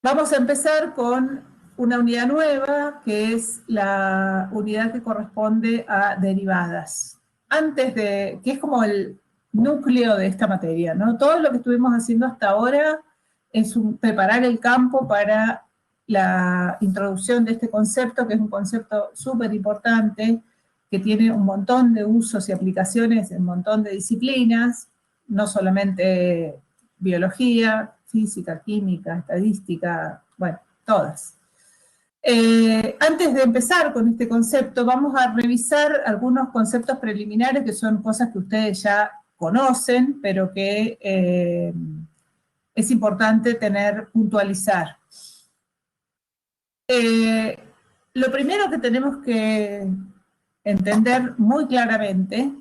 Vamos a empezar con una unidad nueva, que es la unidad que corresponde a derivadas. Que es como el núcleo de esta materia, ¿no? Todo lo que estuvimos haciendo hasta ahora es preparar el campo para la introducción de este concepto, que es un concepto súper importante, que tiene un montón de usos y aplicaciones en un montón de disciplinas, no solamente biología, física, química, estadística, bueno, todas. Antes de empezar con este concepto, vamos a revisar algunos conceptos preliminares que son cosas que ustedes ya conocen, pero que es importante puntualizar. Lo primero que tenemos que entender muy claramente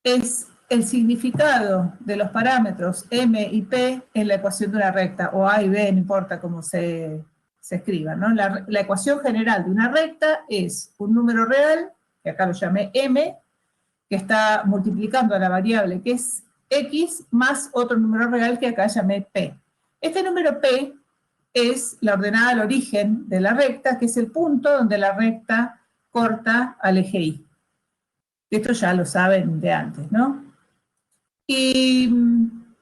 es el significado de los parámetros m y p en la ecuación de una recta, o a y b, no importa cómo se escriba, ¿no? La ecuación general de una recta es un número real, que acá lo llamé m, que está multiplicando a la variable que es x, más otro número real que acá llamé p. Este número p es la ordenada al origen de la recta, que es el punto donde la recta corta al eje y. Esto ya lo saben de antes, ¿no? Y en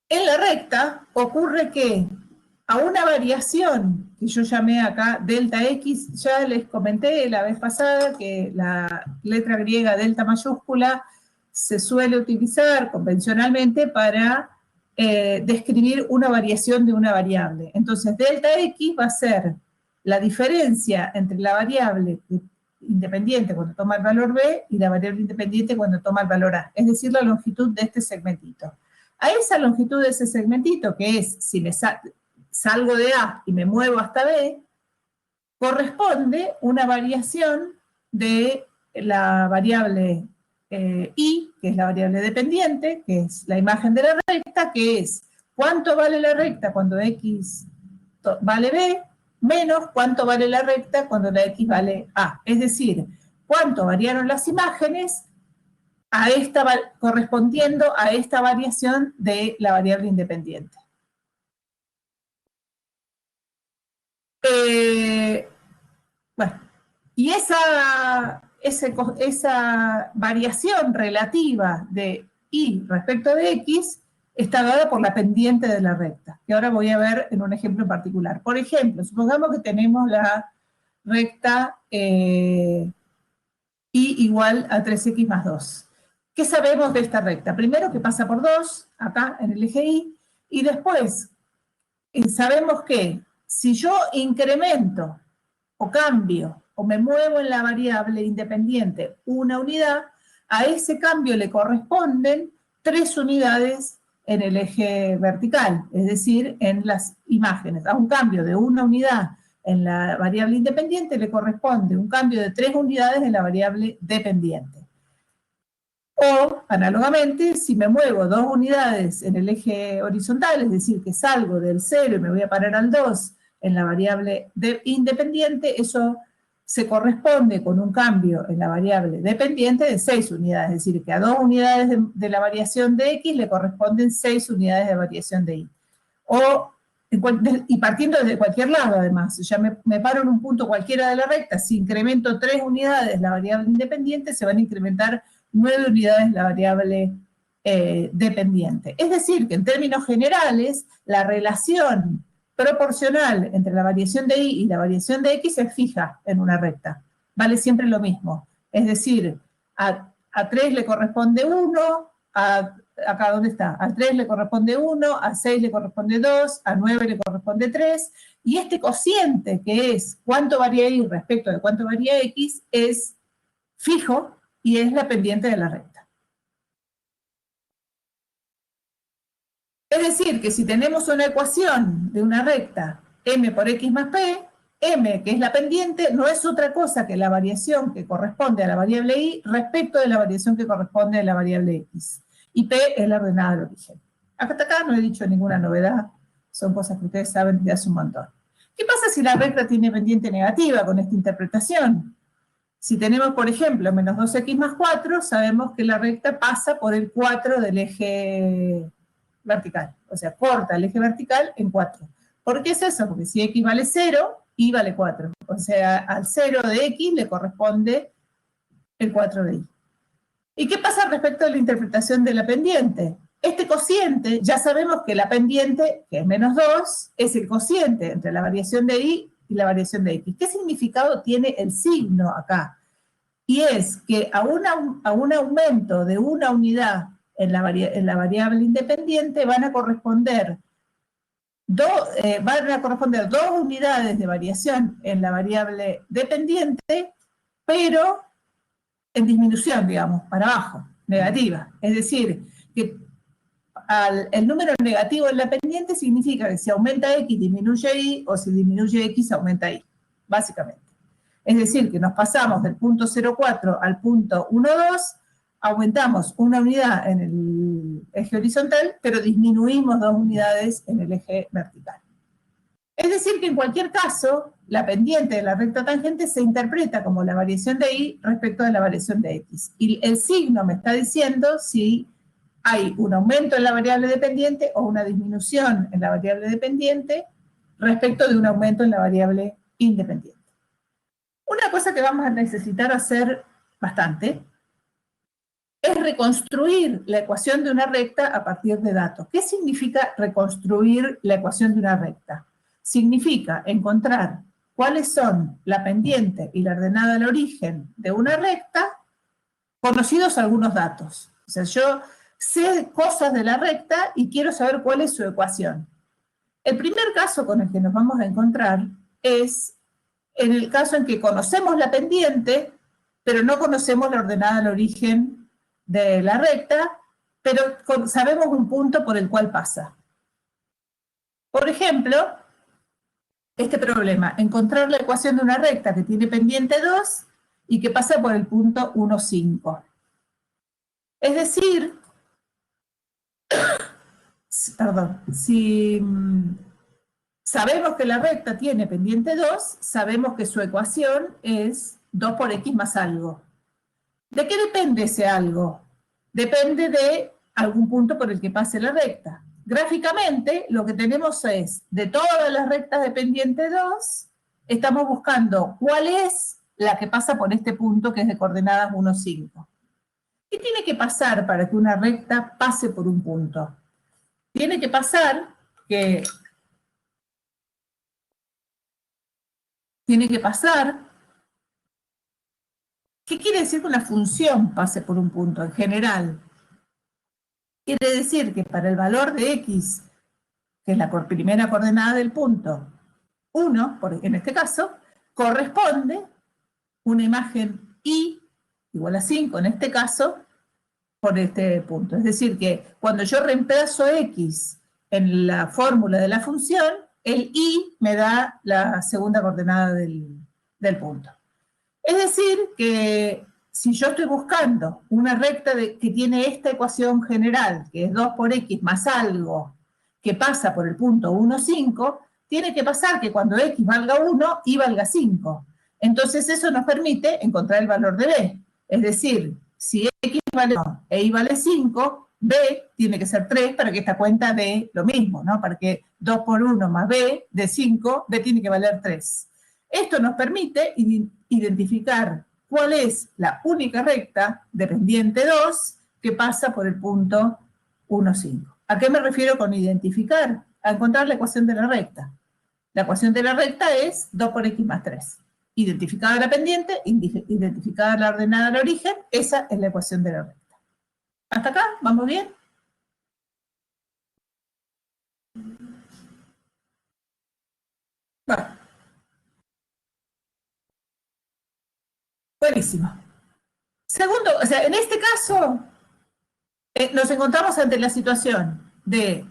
la recta ocurre que a una variación que yo llamé acá delta x, ya les comenté la vez pasada que la letra griega delta mayúscula se suele utilizar convencionalmente para describir una variación de una variable. Entonces delta x va a ser la diferencia entre la variable independiente cuando toma el valor b y la variable independiente cuando toma el valor a, es decir, la longitud de este segmentito. A esa longitud de ese segmentito, que es si me salgo de A y me muevo hasta B, corresponde una variación de la variable I, que es la variable dependiente, que es la imagen de la recta, que es cuánto vale la recta cuando X vale B, menos cuánto vale la recta cuando la X vale A. Es decir, cuánto variaron las imágenes correspondiendo a esta variación de la variable independiente. Bueno, y esa variación relativa de y respecto de x está dada por la pendiente de la recta, que ahora voy a ver en un ejemplo en particular. Por ejemplo, supongamos que tenemos la recta y igual a 3x más 2. ¿Qué sabemos de esta recta? Primero que pasa por 2, acá en el eje y después sabemos que si yo incremento o cambio o me muevo en la variable independiente una unidad, a ese cambio le corresponden 3 unidades en el eje vertical, es decir, en las imágenes. A un cambio de una unidad en la variable independiente le corresponde un cambio de 3 unidades en la variable dependiente. O, análogamente, si me muevo 2 unidades en el eje horizontal, es decir, que salgo del 0 y me voy a parar al 2 en la variable independiente, eso se corresponde con un cambio en la variable dependiente de 6 unidades, es decir, que a 2 unidades de la variación de x le corresponden 6 unidades de variación de y. Y partiendo desde cualquier lado, además, ya me paro en un punto cualquiera de la recta, si incremento 3 unidades la variable independiente, se van a incrementar 9 unidades la variable dependiente. Es decir, que en términos generales, la relación proporcional entre la variación de y la variación de x es fija en una recta. Vale siempre lo mismo. Es decir, a 3 le corresponde 1, acá ¿dónde está? A 3 le corresponde 1, a 6 le corresponde 2, a 9 le corresponde 3, y este cociente, que es cuánto varía y respecto de cuánto varía x, es fijo y es la pendiente de la recta. Es decir, que si tenemos una ecuación de una recta m por x más p, m, que es la pendiente, no es otra cosa que la variación que corresponde a la variable y respecto de la variación que corresponde a la variable x. Y p es la ordenada del origen. Hasta acá no he dicho ninguna novedad, son cosas que ustedes saben desde hace un montón. ¿Qué pasa si la recta tiene pendiente negativa con esta interpretación? Si tenemos, por ejemplo, menos 2x más 4, sabemos que la recta pasa por el 4 del eje vertical, o sea, corta el eje vertical en 4. ¿Por qué es eso? Porque si x vale 0, y vale 4. O sea, al 0 de x le corresponde el 4 de y. ¿Y qué pasa respecto a la interpretación de la pendiente? Este cociente, ya sabemos que la pendiente, que es menos 2, es el cociente entre la variación de y la variación de x. ¿Qué significado tiene el signo acá? Y es que a un aumento de una unidad en la variable independiente van a corresponder 2 unidades de variación en la variable dependiente, pero en disminución, digamos, para abajo, negativa. Es decir, que el número negativo en la pendiente significa que si aumenta x, disminuye y, o si disminuye x, aumenta y, básicamente. Es decir, que nos pasamos del punto 0,4 al punto 1,2, aumentamos una unidad en el eje horizontal, pero disminuimos 2 unidades en el eje vertical. Es decir, que en cualquier caso, la pendiente de la recta tangente se interpreta como la variación de y respecto de la variación de x. Y el signo me está diciendo si hay un aumento en la variable dependiente o una disminución en la variable dependiente respecto de un aumento en la variable independiente. Una cosa que vamos a necesitar hacer bastante es reconstruir la ecuación de una recta a partir de datos. ¿Qué significa reconstruir la ecuación de una recta? Significa encontrar cuáles son la pendiente y la ordenada al origen de una recta, conocidos algunos datos. O sea, yo sé cosas de la recta y quiero saber cuál es su ecuación. El primer caso con el que nos vamos a encontrar es en el caso en que conocemos la pendiente, pero no conocemos la ordenada al origen de la recta, pero sabemos un punto por el cual pasa. Por ejemplo, este problema, encontrar la ecuación de una recta que tiene pendiente 2 y que pasa por el punto 1,5. Es decir, si sabemos que la recta tiene pendiente 2, sabemos que su ecuación es 2 por x más algo. ¿De qué depende ese algo? Depende de algún punto por el que pase la recta. Gráficamente, lo que tenemos es, de todas las rectas de pendiente 2, estamos buscando cuál es la que pasa por este punto que es de coordenadas 1,5. ¿Qué tiene que pasar para que una recta pase por un punto? Tiene que pasar que... ¿Qué quiere decir que una función pase por un punto en general? Quiere decir que para el valor de x, que es la primera coordenada del punto, 1, en este caso, corresponde una imagen y igual a 5, en este caso, por este punto. Es decir, que cuando yo reemplazo x en la fórmula de la función, el y me da la segunda coordenada del punto. Es decir, que si yo estoy buscando una recta que tiene esta ecuación general, que es 2 por x más algo, que pasa por el punto 1,5, tiene que pasar que cuando x valga 1, y valga 5. Entonces eso nos permite encontrar el valor de b. Es decir, si x vale 1 e y vale 5, b tiene que ser 3 para que esta cuenta dé lo mismo, ¿no? Para que 2 por 1 más b de 5, b tiene que valer 3. Esto nos permite identificar cuál es la única recta de pendiente 2 que pasa por el punto 1,5. ¿A qué me refiero con identificar? A encontrar la ecuación de la recta. La ecuación de la recta es 2 por x más 3. Identificada la pendiente, identificada la ordenada al origen, esa es la ecuación de la recta. ¿Hasta acá? ¿Vamos bien? Bueno. Buenísimo. Segundo, o sea, en este caso, nos encontramos ante la situación de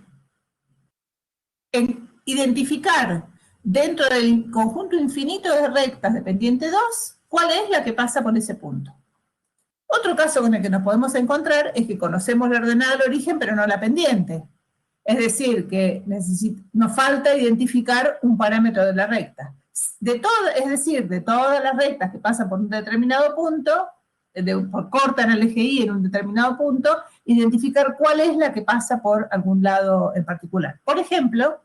identificar dentro del conjunto infinito de rectas de pendiente 2, cuál es la que pasa por ese punto. Otro caso con el que nos podemos encontrar es que conocemos la ordenada al origen, pero no la pendiente. Es decir, que nos falta identificar un parámetro de la recta. Es decir, de todas las rectas que pasan por un determinado punto, cortan el eje Y en un determinado punto, identificar cuál es la que pasa por algún lado en particular. Por ejemplo,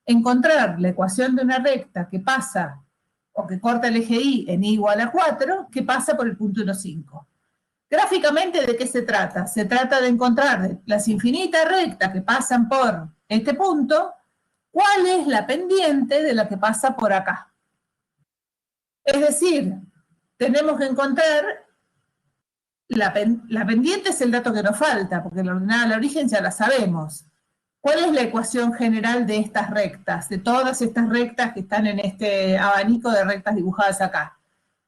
encontrar la ecuación de una recta que pasa o que corta el eje Y en Y igual a 4, que pasa por el punto 1, 5. Gráficamente, ¿de qué se trata? Se trata de encontrar las infinitas rectas que pasan por este punto, cuál es la pendiente de la que pasa por acá. Es decir, tenemos que encontrar, la pendiente es el dato que nos falta, porque la ordenada al origen ya la sabemos. ¿Cuál es la ecuación general de estas rectas, de todas estas rectas que están en este abanico de rectas dibujadas acá?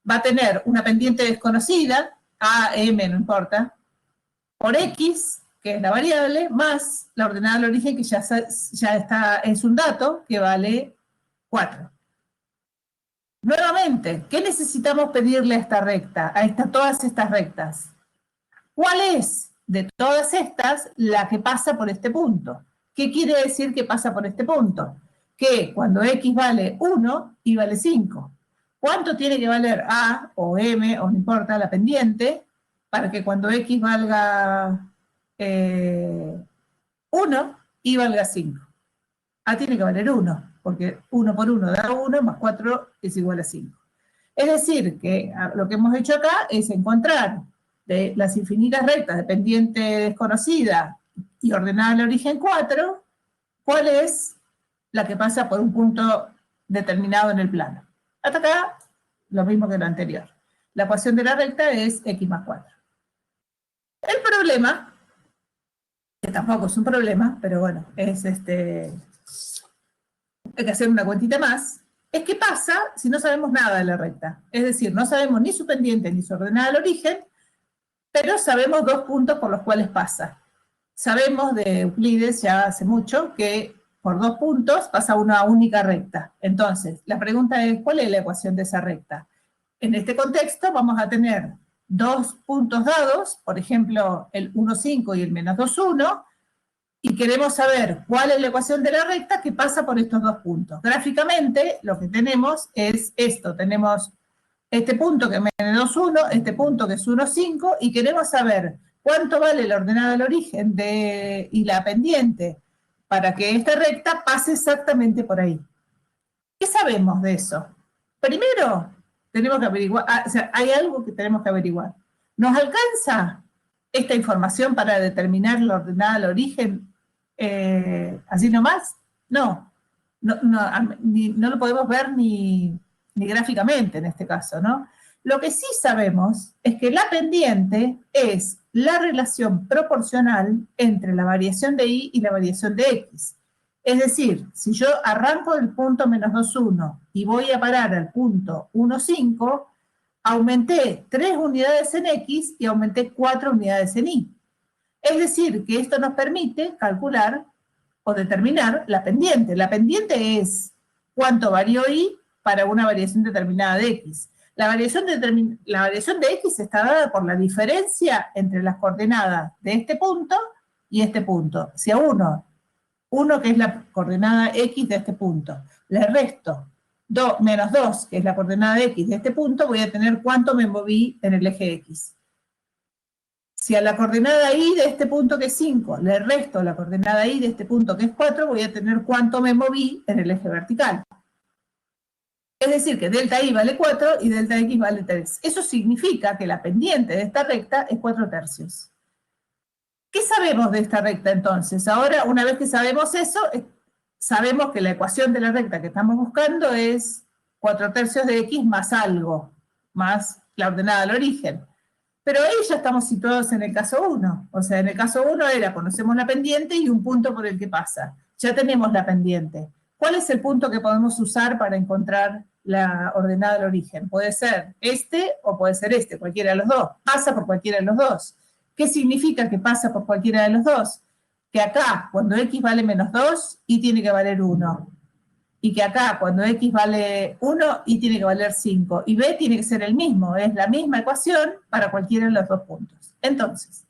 Va a tener una pendiente desconocida, A, M, no importa, por X, que es la variable, más la ordenada al origen, que ya está, es un dato que vale 4. Nuevamente, ¿qué necesitamos pedirle a esta recta, todas estas rectas? ¿Cuál es de todas estas la que pasa por este punto? ¿Qué quiere decir que pasa por este punto? Que cuando X vale 1, Y vale 5. ¿Cuánto tiene que valer A o M, o no importa, la pendiente, para que cuando X valga 1, Y valga 5? A tiene que valer 1, porque 1 por 1 da 1, más 4 es igual a 5. Es decir, que lo que hemos hecho acá es encontrar de las infinitas rectas de pendiente desconocida y ordenada al origen 4, cuál es la que pasa por un punto determinado en el plano. Hasta acá, lo mismo que lo anterior. La ecuación de la recta es X más 4. El problema, que tampoco es un problema, pero bueno, es hay que hacer una cuentita más, es qué pasa si no sabemos nada de la recta. Es decir, no sabemos ni su pendiente ni su ordenada al origen, pero sabemos 2 puntos por los cuales pasa. Sabemos de Euclides ya hace mucho que por 2 puntos pasa una única recta. Entonces, la pregunta es, ¿cuál es la ecuación de esa recta? En este contexto vamos a tener 2 puntos dados, por ejemplo, el 1, 5 y el menos 2, 1, y queremos saber cuál es la ecuación de la recta que pasa por estos 2 puntos. Gráficamente, lo que tenemos es esto. Tenemos este punto que es menos 2, 1, este punto que es 1, 5, y queremos saber cuánto vale la ordenada al origen y la pendiente para que esta recta pase exactamente por ahí. ¿Qué sabemos de eso? Primero, tenemos que averiguar, o sea, hay algo que tenemos que averiguar. ¿Nos alcanza esta información para determinar la ordenada al origen así nomás? No lo podemos ver ni gráficamente en este caso, ¿no? Lo que sí sabemos es que la pendiente es la relación proporcional entre la variación de Y y la variación de X. Es decir, si yo arranco del punto menos 2, 1 y voy a parar al punto 1, 5, aumenté 3 unidades en X y aumenté 4 unidades en Y. Es decir, que esto nos permite calcular o determinar la pendiente. La pendiente es cuánto varió Y para una variación determinada de X. La variación de X está dada por la diferencia entre las coordenadas de este punto y este punto. Si a 1 que es la coordenada X de este punto, le resto menos 2, que es la coordenada X de este punto, voy a tener cuánto me moví en el eje X. Si a la coordenada Y de este punto, que es 5, le resto la coordenada Y de este punto, que es 4, voy a tener cuánto me moví en el eje vertical. Es decir, que delta Y vale 4 y delta X vale 3. Eso significa que la pendiente de esta recta es 4/3. ¿Qué sabemos de esta recta entonces? Ahora, una vez que sabemos eso, sabemos que la ecuación de la recta que estamos buscando es 4/3 de X más algo, más la ordenada al origen. Pero ahí ya estamos situados en el caso 1. O sea, en el caso 1 conocemos la pendiente y un punto por el que pasa. Ya tenemos la pendiente. ¿Cuál es el punto que podemos usar para encontrar la ordenada al origen? Puede ser este o puede ser este, cualquiera de los dos. Pasa por cualquiera de los dos. ¿Qué significa que pasa por cualquiera de los dos? Que acá, cuando X vale menos 2, Y tiene que valer 1. Y que acá, cuando X vale 1, Y tiene que valer 5. Y B tiene que ser el mismo, es la misma ecuación para cualquiera de los 2 puntos. Entonces,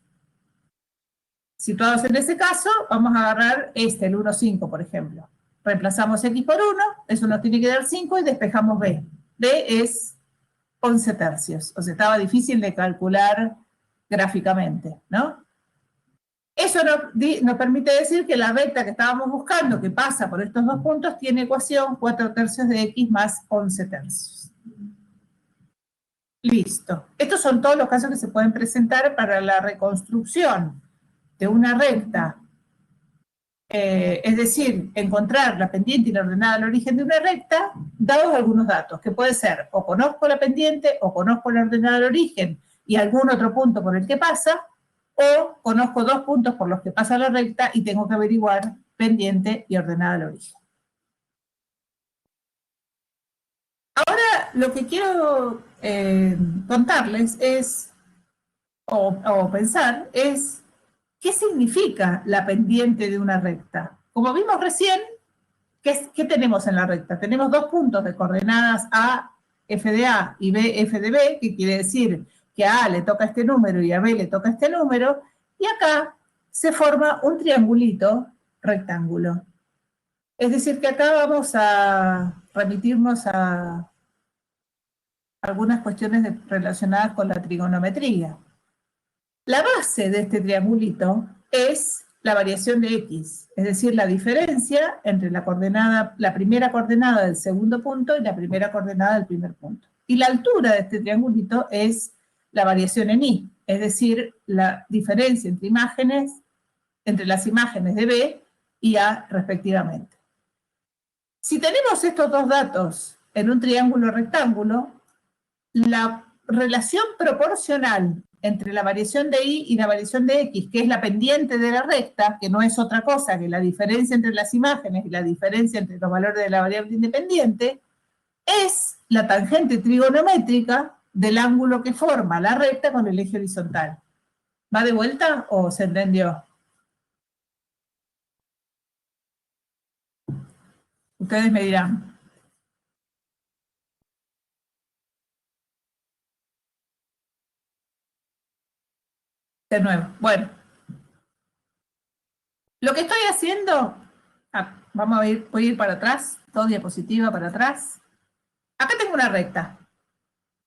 situados en ese caso, vamos a agarrar el 1, 5, por ejemplo. Reemplazamos X por 1, eso nos tiene que dar 5 y despejamos B. B es 11 tercios. O sea, estaba difícil de calcular gráficamente, ¿no? Eso nos permite decir que la recta que estábamos buscando, que pasa por estos dos puntos, tiene ecuación 4 tercios de x más 11 tercios. Listo. Estos son todos los casos que se pueden presentar para la reconstrucción de una recta. Es decir, encontrar la pendiente y la ordenada al origen de una recta, dados algunos datos, que puede ser o conozco la pendiente, o conozco la ordenada al origen y algún otro punto por el que pasa, o conozco dos puntos por los que pasa la recta y tengo que averiguar pendiente y ordenada al origen. Ahora, lo que quiero contarles es, o pensar, es qué significa la pendiente de una recta. Como vimos recién, ¿qué tenemos en la recta? Tenemos dos puntos de coordenadas A, f de A, y B, f de B, que quiere decir que a A le toca este número y a B le toca este número, y acá se forma un triangulito rectángulo. Es decir, que acá vamos a remitirnos a algunas cuestiones relacionadas con la trigonometría. La base de este triangulito es la variación de x, es decir, la diferencia entre la primera coordenada del segundo punto y la primera coordenada del primer punto. Y la altura de este triangulito es la variación en y, es decir, la diferencia entre las imágenes de B y A respectivamente. Si tenemos estos dos datos en un triángulo rectángulo, la relación proporcional entre la variación de y la variación de x, que es la pendiente de la recta, que no es otra cosa que la diferencia entre las imágenes y la diferencia entre los valores de la variable independiente, es la tangente trigonométrica del ángulo que forma la recta con el eje horizontal. ¿Va de vuelta o se entendió? Ustedes me dirán. De nuevo, bueno. Lo que estoy haciendo, voy a ir para atrás, dos diapositivas para atrás. Acá tengo una recta.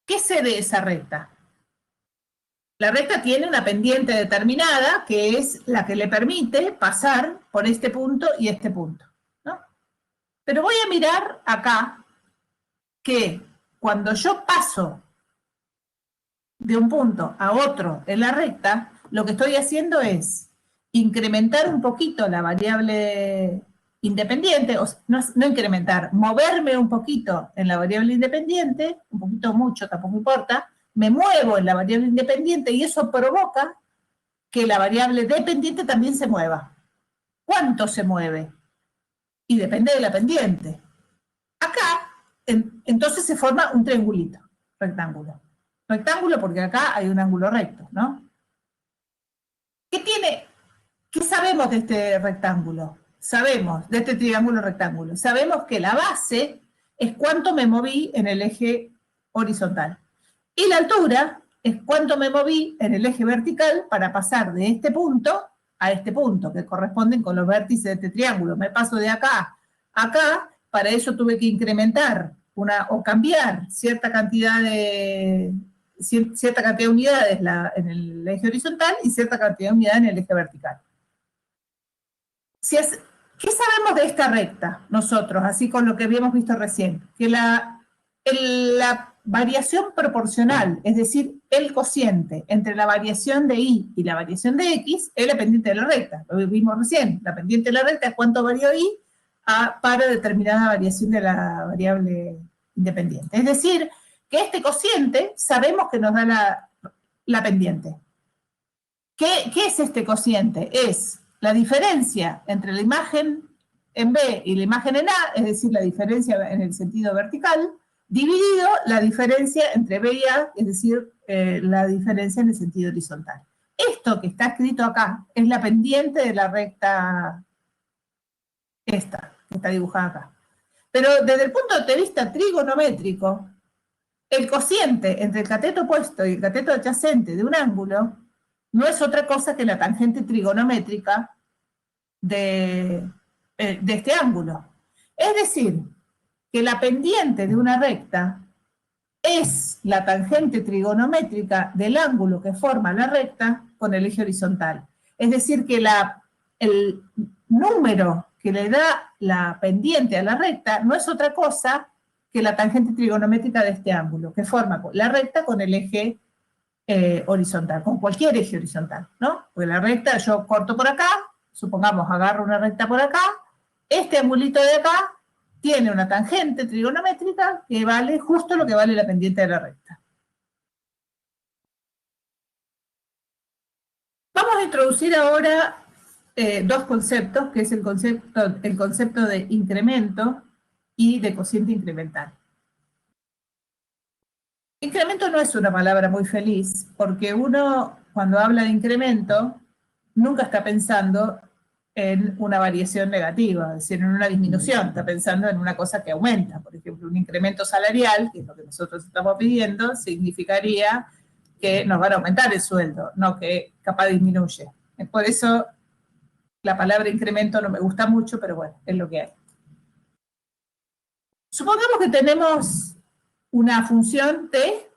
¿Qué sé de esa recta? La recta tiene una pendiente determinada, que es la que le permite pasar por este punto y este punto, ¿no? Pero voy a mirar acá que cuando yo paso de un punto a otro en la recta, lo que estoy haciendo es incrementar un poquito la variable independiente, o no incrementar, moverme un poquito en la variable independiente, un poquito mucho, tampoco importa, me muevo en la variable independiente y eso provoca que la variable dependiente también se mueva. ¿Cuánto se mueve? Y depende de la pendiente. Acá, entonces se forma un triangulito, rectángulo. Rectángulo porque acá hay un ángulo recto, ¿no? ¿Qué sabemos de este rectángulo? Sabemos, de este triángulo rectángulo, sabemos que la base es cuánto me moví en el eje horizontal. Y la altura es cuánto me moví en el eje vertical para pasar de este punto a este punto, que corresponden con los vértices de este triángulo. Me paso de acá a acá, para eso tuve que incrementar o cambiar cierta cantidad de unidades en el eje horizontal y cierta cantidad de unidades en el eje vertical. ¿Qué sabemos de esta recta nosotros, así con lo que habíamos visto recién? Que la variación proporcional, es decir, el cociente entre la variación de y la variación de x, es la pendiente de la recta. Lo vimos recién. La pendiente de la recta es cuánto varió y para determinada variación de la variable independiente. Es decir, que este cociente sabemos que nos da la pendiente. ¿Qué es este cociente? Es la diferencia entre la imagen en B y la imagen en A, es decir, la diferencia en el sentido vertical, dividido la diferencia entre B y A, es decir, la diferencia en el sentido horizontal. Esto que está escrito acá es la pendiente de la recta esta, que está dibujada acá. Pero desde el punto de vista trigonométrico, el cociente entre el cateto opuesto y el cateto adyacente de un ángulo no es otra cosa que la tangente trigonométrica de este ángulo. Es decir, que la pendiente de una recta es la tangente trigonométrica del ángulo que forma la recta con el eje horizontal. Es decir, que el número que le da la pendiente a la recta no es otra cosa que la tangente trigonométrica de este ángulo, que forma la recta con el eje horizontal, con cualquier eje horizontal, ¿no? Porque la recta yo corto por acá, supongamos agarro una recta por acá, este angulito de acá tiene una tangente trigonométrica que vale justo lo que vale la pendiente de la recta. Vamos a introducir ahora dos conceptos, que es el concepto de incremento y de cociente incremental. Incremento no es una palabra muy feliz, porque uno, cuando habla de incremento, nunca está pensando en una variación negativa, es decir, en una disminución, está pensando en una cosa que aumenta. Por ejemplo, un incremento salarial, que es lo que nosotros estamos pidiendo, significaría que nos van a aumentar el sueldo, no que capaz disminuye. Por eso la palabra incremento no me gusta mucho, pero bueno, es lo que hay. Supongamos que tenemos una función t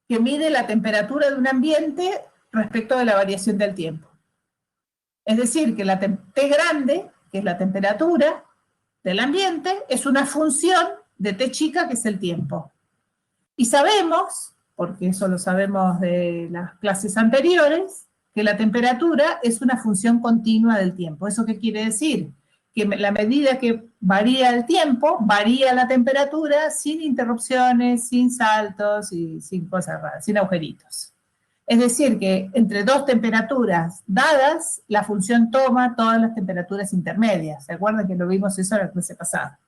que mide la temperatura de un ambiente respecto de la variación del tiempo. Es decir, que la T grande, que es la temperatura del ambiente, es una función de T chica, que es el tiempo. Y sabemos, porque eso lo sabemos de las clases anteriores, que la temperatura es una función continua del tiempo. ¿Eso qué quiere decir? Que la medida que varía el tiempo, varía la temperatura sin interrupciones, sin saltos y sin cosas raras, sin agujeritos. Es decir, que entre dos temperaturas dadas, la función toma todas las temperaturas intermedias. ¿Se acuerdan que lo vimos eso en la clase pasada?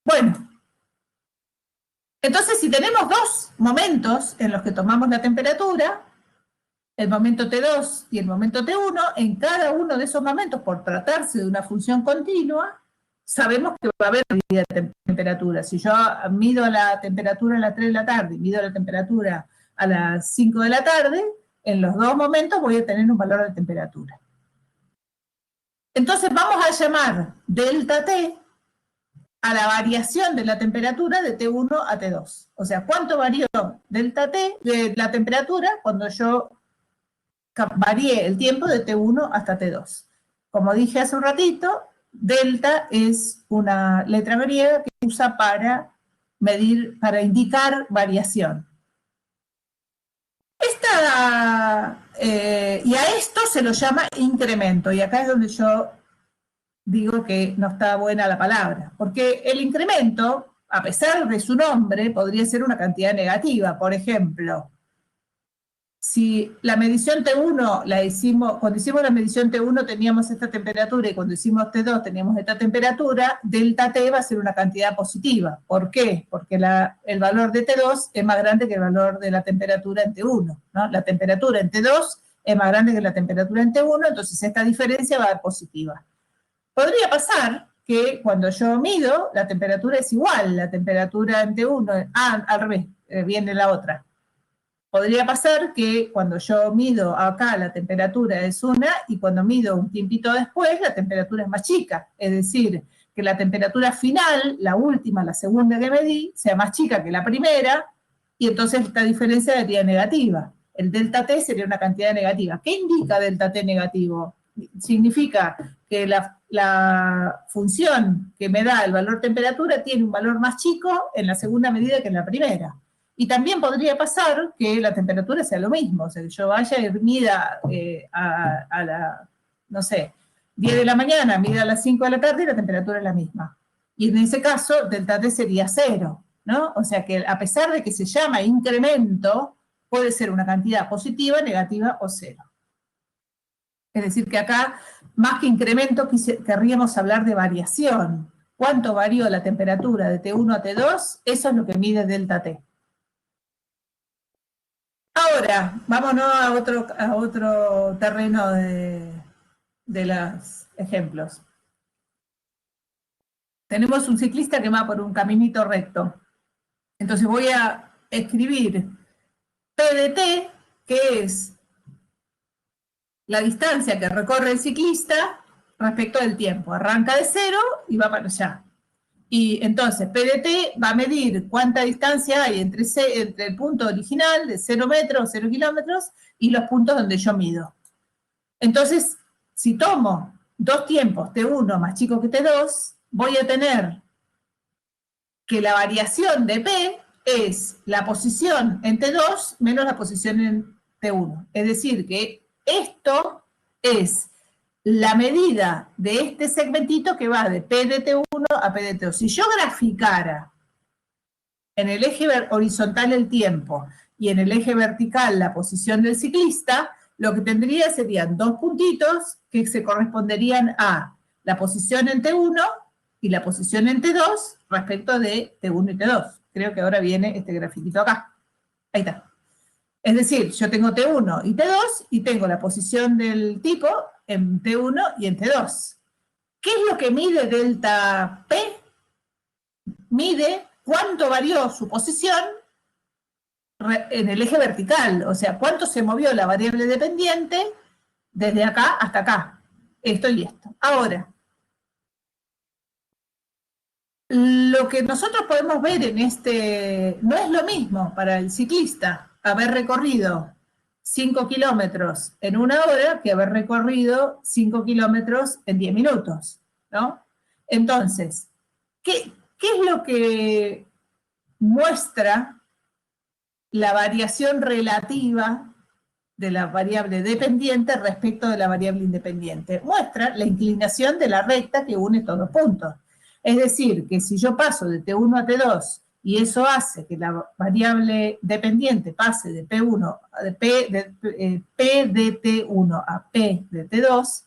Bueno, entonces si tenemos dos momentos en los que tomamos la temperatura, el momento T2 y el momento T1, en cada uno de esos momentos, por tratarse de una función continua, sabemos que va a haber medida de temperatura. Si yo mido la temperatura a las 3 de la tarde y mido la temperatura a las 5 de la tarde, en los dos momentos voy a tener un valor de temperatura. Entonces vamos a llamar delta T a la variación de la temperatura de T1 a T2. O sea, ¿cuánto varió delta T de la temperatura cuando yo varíe el tiempo de T1 hasta T2? Como dije hace un ratito, delta es una letra griega que se usa para medir, para indicar variación. Y a esto se lo llama incremento, y acá es donde yo digo que no está buena la palabra, porque el incremento, a pesar de su nombre, podría ser una cantidad negativa. Por ejemplo, si la medición T1 la hicimos, cuando hicimos la medición T1 teníamos esta temperatura y cuando hicimos T2 teníamos esta temperatura, delta T va a ser una cantidad positiva. ¿Por qué? Porque el valor de T2 es más grande que el valor de la temperatura en T1, ¿no? La temperatura en T2 es más grande que la temperatura en T1, entonces esta diferencia va a ser positiva. Podría pasar que cuando yo mido, la temperatura es igual, la temperatura en T1, al revés, viene la otra. Podría pasar que cuando yo mido acá la temperatura es una y cuando mido un tiempito después la temperatura es más chica. Es decir, que la temperatura final, la última, la segunda que medí, sea más chica que la primera y entonces esta diferencia sería negativa. El delta T sería una cantidad negativa. ¿Qué indica delta T negativo? Significa que la función que me da el valor temperatura tiene un valor más chico en la segunda medida que en la primera. Y también podría pasar que la temperatura sea lo mismo, o sea, que yo vaya y mida a la, no sé, 10 de la mañana, mida a las 5 de la tarde y la temperatura es la misma. Y en ese caso, delta T sería 0, ¿no? O sea que a pesar de que se llama incremento, puede ser una cantidad positiva, negativa o 0. Es decir, que acá, más que incremento, querríamos hablar de variación. ¿Cuánto varió la temperatura de T1 a T2? Eso es lo que mide delta T. Ahora, vámonos a otro terreno de los ejemplos. Tenemos un ciclista que va por un caminito recto. Entonces voy a escribir P de T, que es la distancia que recorre el ciclista respecto del tiempo. Arranca de 0 y va para allá. Y entonces P de t va a medir cuánta distancia hay entre el punto original de 0 metros o 0 kilómetros y los puntos donde yo mido. Entonces, si tomo dos tiempos, T1 más chico que T2, voy a tener que la variación de P es la posición en T2 menos la posición en T1. Es decir, que esto es la medida de este segmentito que va de P de T1 a P de T2. Si yo graficara en el eje horizontal el tiempo y en el eje vertical la posición del ciclista, lo que tendría serían dos puntitos que se corresponderían a la posición en T1 y la posición en T2 respecto de T1 y T2. Creo que ahora viene este grafiquito acá. Ahí está. Es decir, yo tengo T1 y T2 y tengo la posición del tipo en T1 y en T2. ¿Qué es lo que mide delta P? Mide cuánto varió su posición en el eje vertical, o sea, cuánto se movió la variable dependiente desde acá hasta acá. Esto y esto. Ahora, lo que nosotros podemos ver en este, no es lo mismo para el ciclista haber recorrido 5 kilómetros en 1 hora que haber recorrido 5 kilómetros en 10 minutos, ¿no? Entonces, ¿qué es lo que muestra la variación relativa de la variable dependiente respecto de la variable independiente? Muestra la inclinación de la recta que une estos dos puntos. Es decir, que si yo paso de T1 a T2 y eso hace que la variable dependiente pase de P de T1 a P de T2,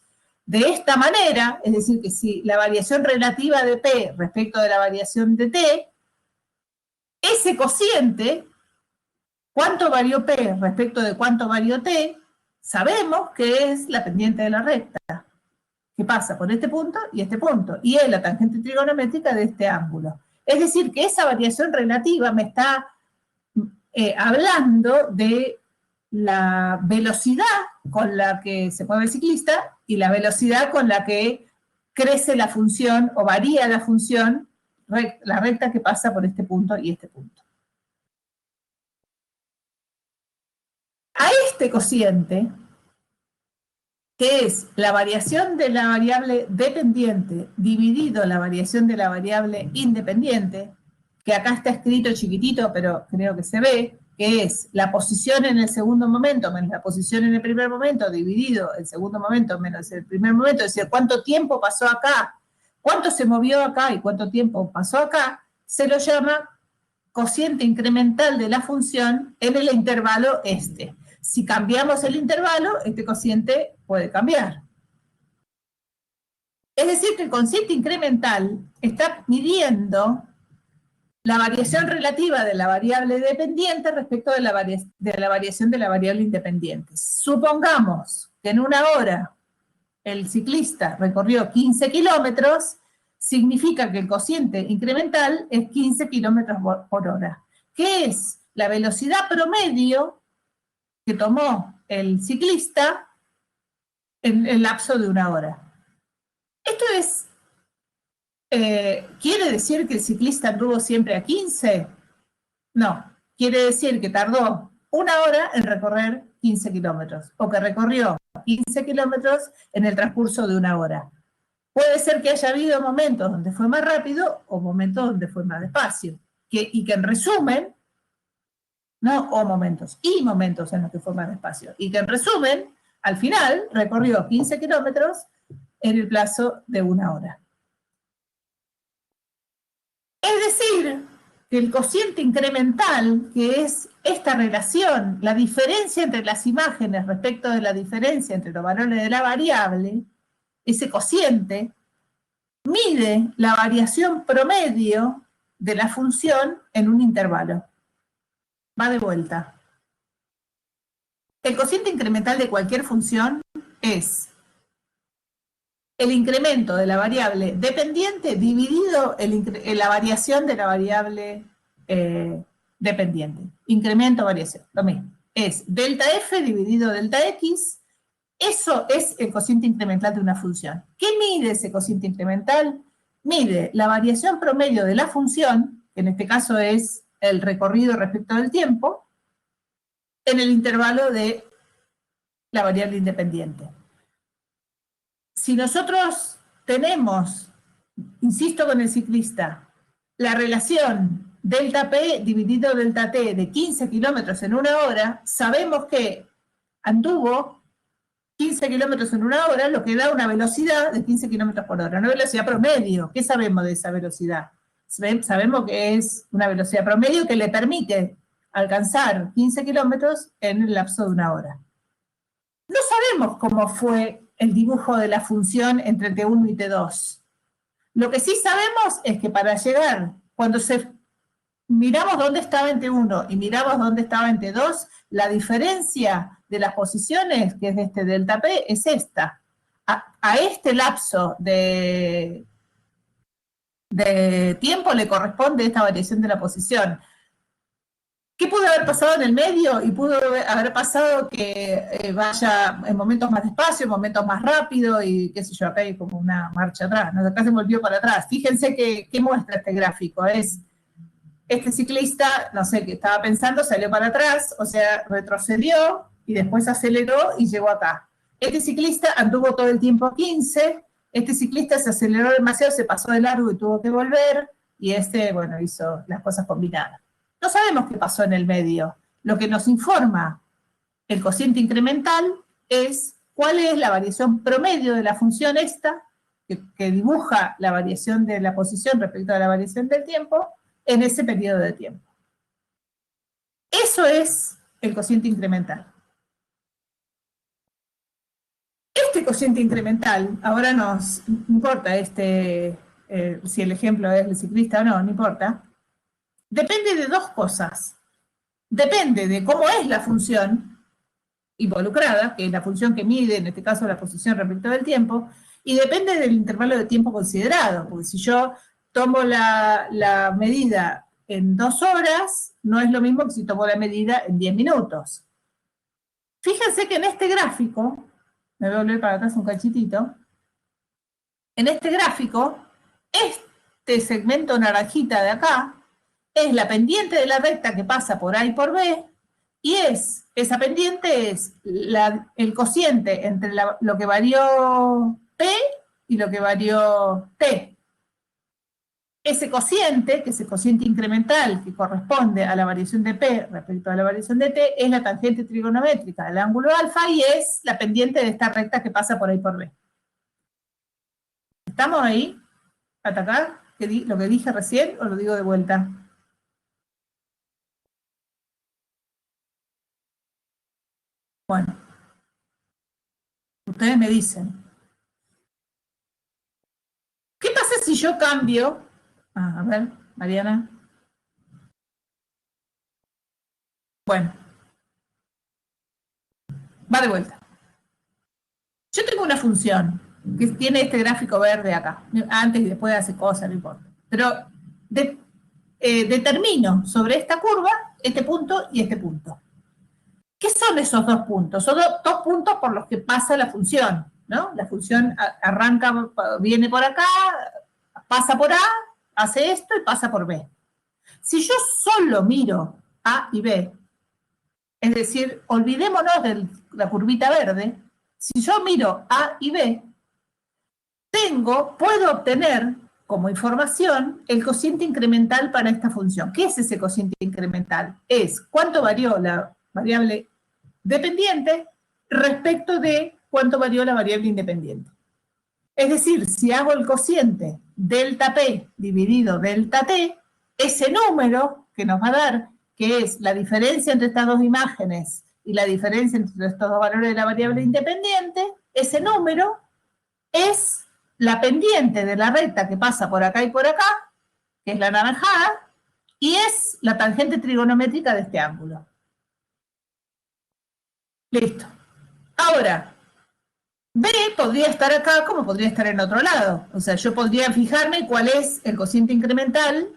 de esta manera, es decir, que si la variación relativa de P respecto de la variación de T, ese cociente, cuánto varió P respecto de cuánto varió T, sabemos que es la pendiente de la recta, que pasa por este punto, y es la tangente trigonométrica de este ángulo. Es decir, que esa variación relativa me está hablando de la velocidad con la que se mueve el ciclista y la velocidad con la que crece la función o varía la función, la recta que pasa por este punto y este punto. A este cociente, que es la variación de la variable dependiente dividido la variación de la variable independiente, que acá está escrito chiquitito, pero creo que se ve, que es la posición en el segundo momento menos la posición en el primer momento dividido el segundo momento menos el primer momento, es decir, cuánto tiempo pasó acá, cuánto se movió acá y cuánto tiempo pasó acá, se lo llama cociente incremental de la función en el intervalo este. Si cambiamos el intervalo, este cociente puede cambiar. Es decir, que el cociente incremental está midiendo la variación relativa de la variable dependiente respecto de la variación de la variable independiente. Supongamos que en 1 hora el ciclista recorrió 15 kilómetros, significa que el cociente incremental es 15 kilómetros por hora, que es la velocidad promedio que tomó el ciclista en el lapso de 1 hora. Esto es, ¿quiere decir que el ciclista anduvo siempre a 15? No, quiere decir que tardó 1 hora en recorrer 15 kilómetros, o que recorrió 15 kilómetros en el transcurso de 1 hora. Puede ser que haya habido momentos donde fue más rápido o momentos donde fue más despacio, y que en resumen, no o momentos, y momentos en los que fue más despacio, y que en resumen, al final, recorrió 15 kilómetros en el plazo de 1 hora. Es decir, que el cociente incremental, que es esta relación, la diferencia entre las imágenes respecto de la diferencia entre los valores de la variable, ese cociente, mide la variación promedio de la función en un intervalo. Va de vuelta. El cociente incremental de cualquier función es el incremento de la variable dependiente dividido en la variación de la variable dependiente. Incremento, variación, lo mismo. Es delta f dividido delta x. Eso es el cociente incremental de una función. ¿Qué mide ese cociente incremental? mide la variación promedio de la función, que en este caso es el recorrido respecto del tiempo, en el intervalo de la variable independiente. Si nosotros tenemos, insisto con el ciclista, la relación delta P dividido delta T de 15 kilómetros en una hora, sabemos que anduvo 15 kilómetros en una hora, lo que da una velocidad de 15 kilómetros por hora, una velocidad promedio. ¿Qué sabemos de esa velocidad? Sabemos que es una velocidad promedio que le permite alcanzar 15 kilómetros en el lapso de una hora. No sabemos cómo fue el dibujo de la función entre T1 y T2. Lo que sí sabemos es que para llegar, cuando miramos dónde estaba en T1 y miramos dónde estaba en T2, la diferencia de las posiciones, que es este delta P, es esta. A este lapso de tiempo le corresponde esta variación de la posición. ¿Qué pudo haber pasado en el medio? Y pudo haber pasado que vaya en momentos más despacio, en momentos más rápido, y qué sé yo, acá hay como una marcha atrás, ¿no? Acá se volvió para atrás. Fíjense qué muestra este gráfico. Es este ciclista, no sé, qué estaba pensando, salió para atrás, o sea, retrocedió y después aceleró y llegó acá. Este ciclista anduvo todo el tiempo 15, este ciclista se aceleró demasiado, se pasó de largo y tuvo que volver, y este, bueno, hizo las cosas combinadas. No sabemos qué pasó en el medio. Lo que nos informa el cociente incremental es cuál es la variación promedio de la función esta, que dibuja la variación de la posición respecto a la variación del tiempo, en ese periodo de tiempo. Eso es el cociente incremental. Este cociente incremental, ahora no importa si el ejemplo es el ciclista o no, no importa, depende de dos cosas. Depende de cómo es la función involucrada, que es la función que mide, en este caso, la posición respecto del tiempo, y depende del intervalo de tiempo considerado, porque si yo tomo la medida en 2 horas, no es lo mismo que si tomo la medida en 10 minutos. Fíjense que en este gráfico, me voy a volver para atrás un cachitito, en este gráfico, este segmento naranjita de acá, es la pendiente de la recta que pasa por A y por B, y esa pendiente es el cociente entre lo que varió P y lo que varió T. Ese cociente, que es el cociente incremental que corresponde a la variación de P respecto a la variación de T, es la tangente trigonométrica del ángulo alfa y es la pendiente de esta recta que pasa por A y por B. ¿Estamos ahí? ¿Hasta acá? ¿Lo que dije recién o lo digo de vuelta? Bueno, ustedes me dicen. ¿Qué pasa si yo cambio? A ver, Mariana. Bueno, va de vuelta. Yo tengo una función que tiene este gráfico verde acá. Antes y después hace cosas, no importa. Pero determino sobre esta curva este punto y este punto. ¿Qué son esos dos puntos? Son dos puntos por los que pasa la función, ¿no? La función arranca, viene por acá, pasa por A, hace esto y pasa por B. Si yo solo miro A y B, es decir, olvidémonos de la curvita verde, si yo miro A y B, puedo obtener como información el cociente incremental para esta función. ¿Qué es ese cociente incremental? Es cuánto varió la variable dependiente respecto de cuánto varió la variable independiente. Es decir, si hago el cociente delta P dividido delta T, ese número que nos va a dar, que es la diferencia entre estas dos imágenes y la diferencia entre estos dos valores de la variable independiente, ese número es la pendiente de la recta que pasa por acá y por acá, que es la naranjada, y es la tangente trigonométrica de este ángulo. Listo. Ahora, B podría estar acá como podría estar en otro lado. O sea, yo podría fijarme cuál es el cociente incremental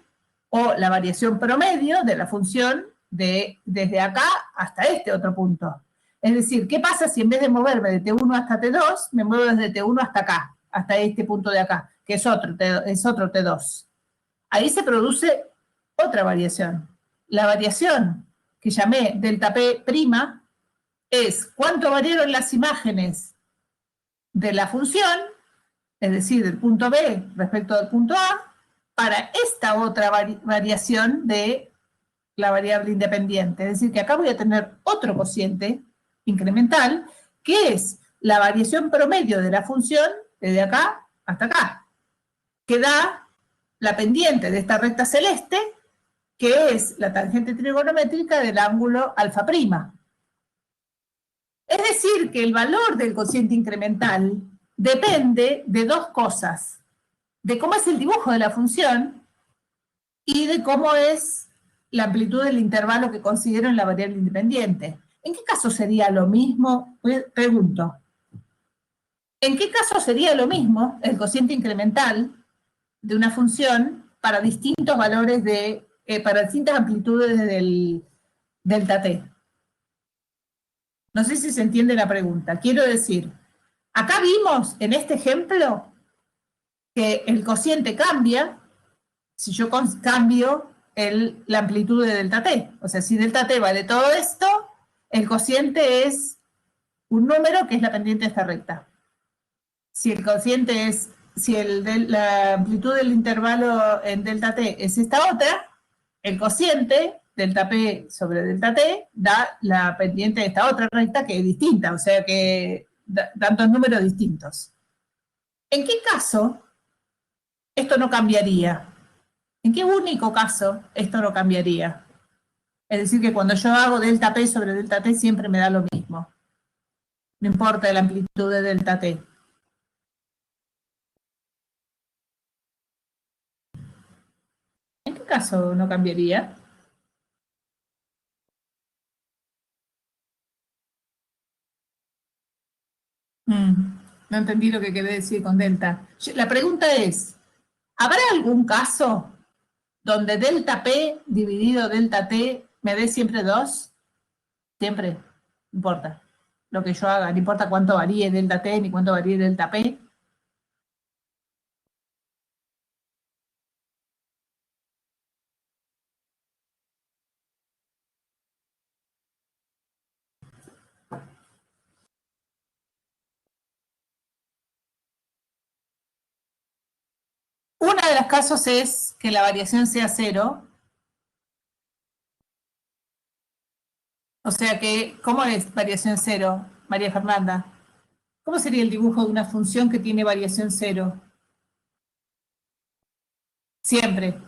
o la variación promedio de la función desde acá hasta este otro punto. Es decir, ¿qué pasa si en vez de moverme de T1 hasta T2, me muevo desde T1 hasta acá, hasta este punto de acá? que es otro T2. Ahí se produce otra variación. La variación que llamé delta P' es cuánto variaron las imágenes de la función, es decir, del punto B respecto del punto A, para esta otra variación de la variable independiente. Es decir, que acá voy a tener otro cociente incremental, que es la variación promedio de la función desde acá hasta acá, que da la pendiente de esta recta celeste, que es la tangente trigonométrica del ángulo alfa prima. Es decir, que el valor del cociente incremental depende de dos cosas: de cómo es el dibujo de la función y de cómo es la amplitud del intervalo que considero en la variable independiente. ¿En qué caso sería lo mismo? Pregunto. ¿En qué caso sería lo mismo el cociente incremental de una función para distintos valores para distintas amplitudes del delta t? No sé si se entiende la pregunta. Quiero decir, acá vimos en este ejemplo que el cociente cambia si yo cambio la amplitud de delta t. O sea, si delta t vale todo esto, el cociente es un número que es la pendiente de esta recta. Si el cociente es, si la amplitud del intervalo en delta t es esta otra, el cociente, delta p sobre delta t, da la pendiente de esta otra recta que es distinta, o sea que dan dos números distintos. ¿En qué caso esto no cambiaría? ¿En qué único caso esto no cambiaría? Es decir, que cuando yo hago delta p sobre delta t siempre me da lo mismo. No importa la amplitud de delta t. ¿En qué caso no cambiaría? No entendí lo que quería decir con delta. La pregunta es, ¿habrá algún caso donde delta p dividido delta t me dé siempre 2? Siempre, no importa lo que yo haga, no importa cuánto varíe delta t ni cuánto varíe delta p. Uno de los casos es que la variación sea cero. O sea que, ¿cómo es variación cero, María Fernanda? ¿Cómo sería el dibujo de una función que tiene variación cero? Siempre.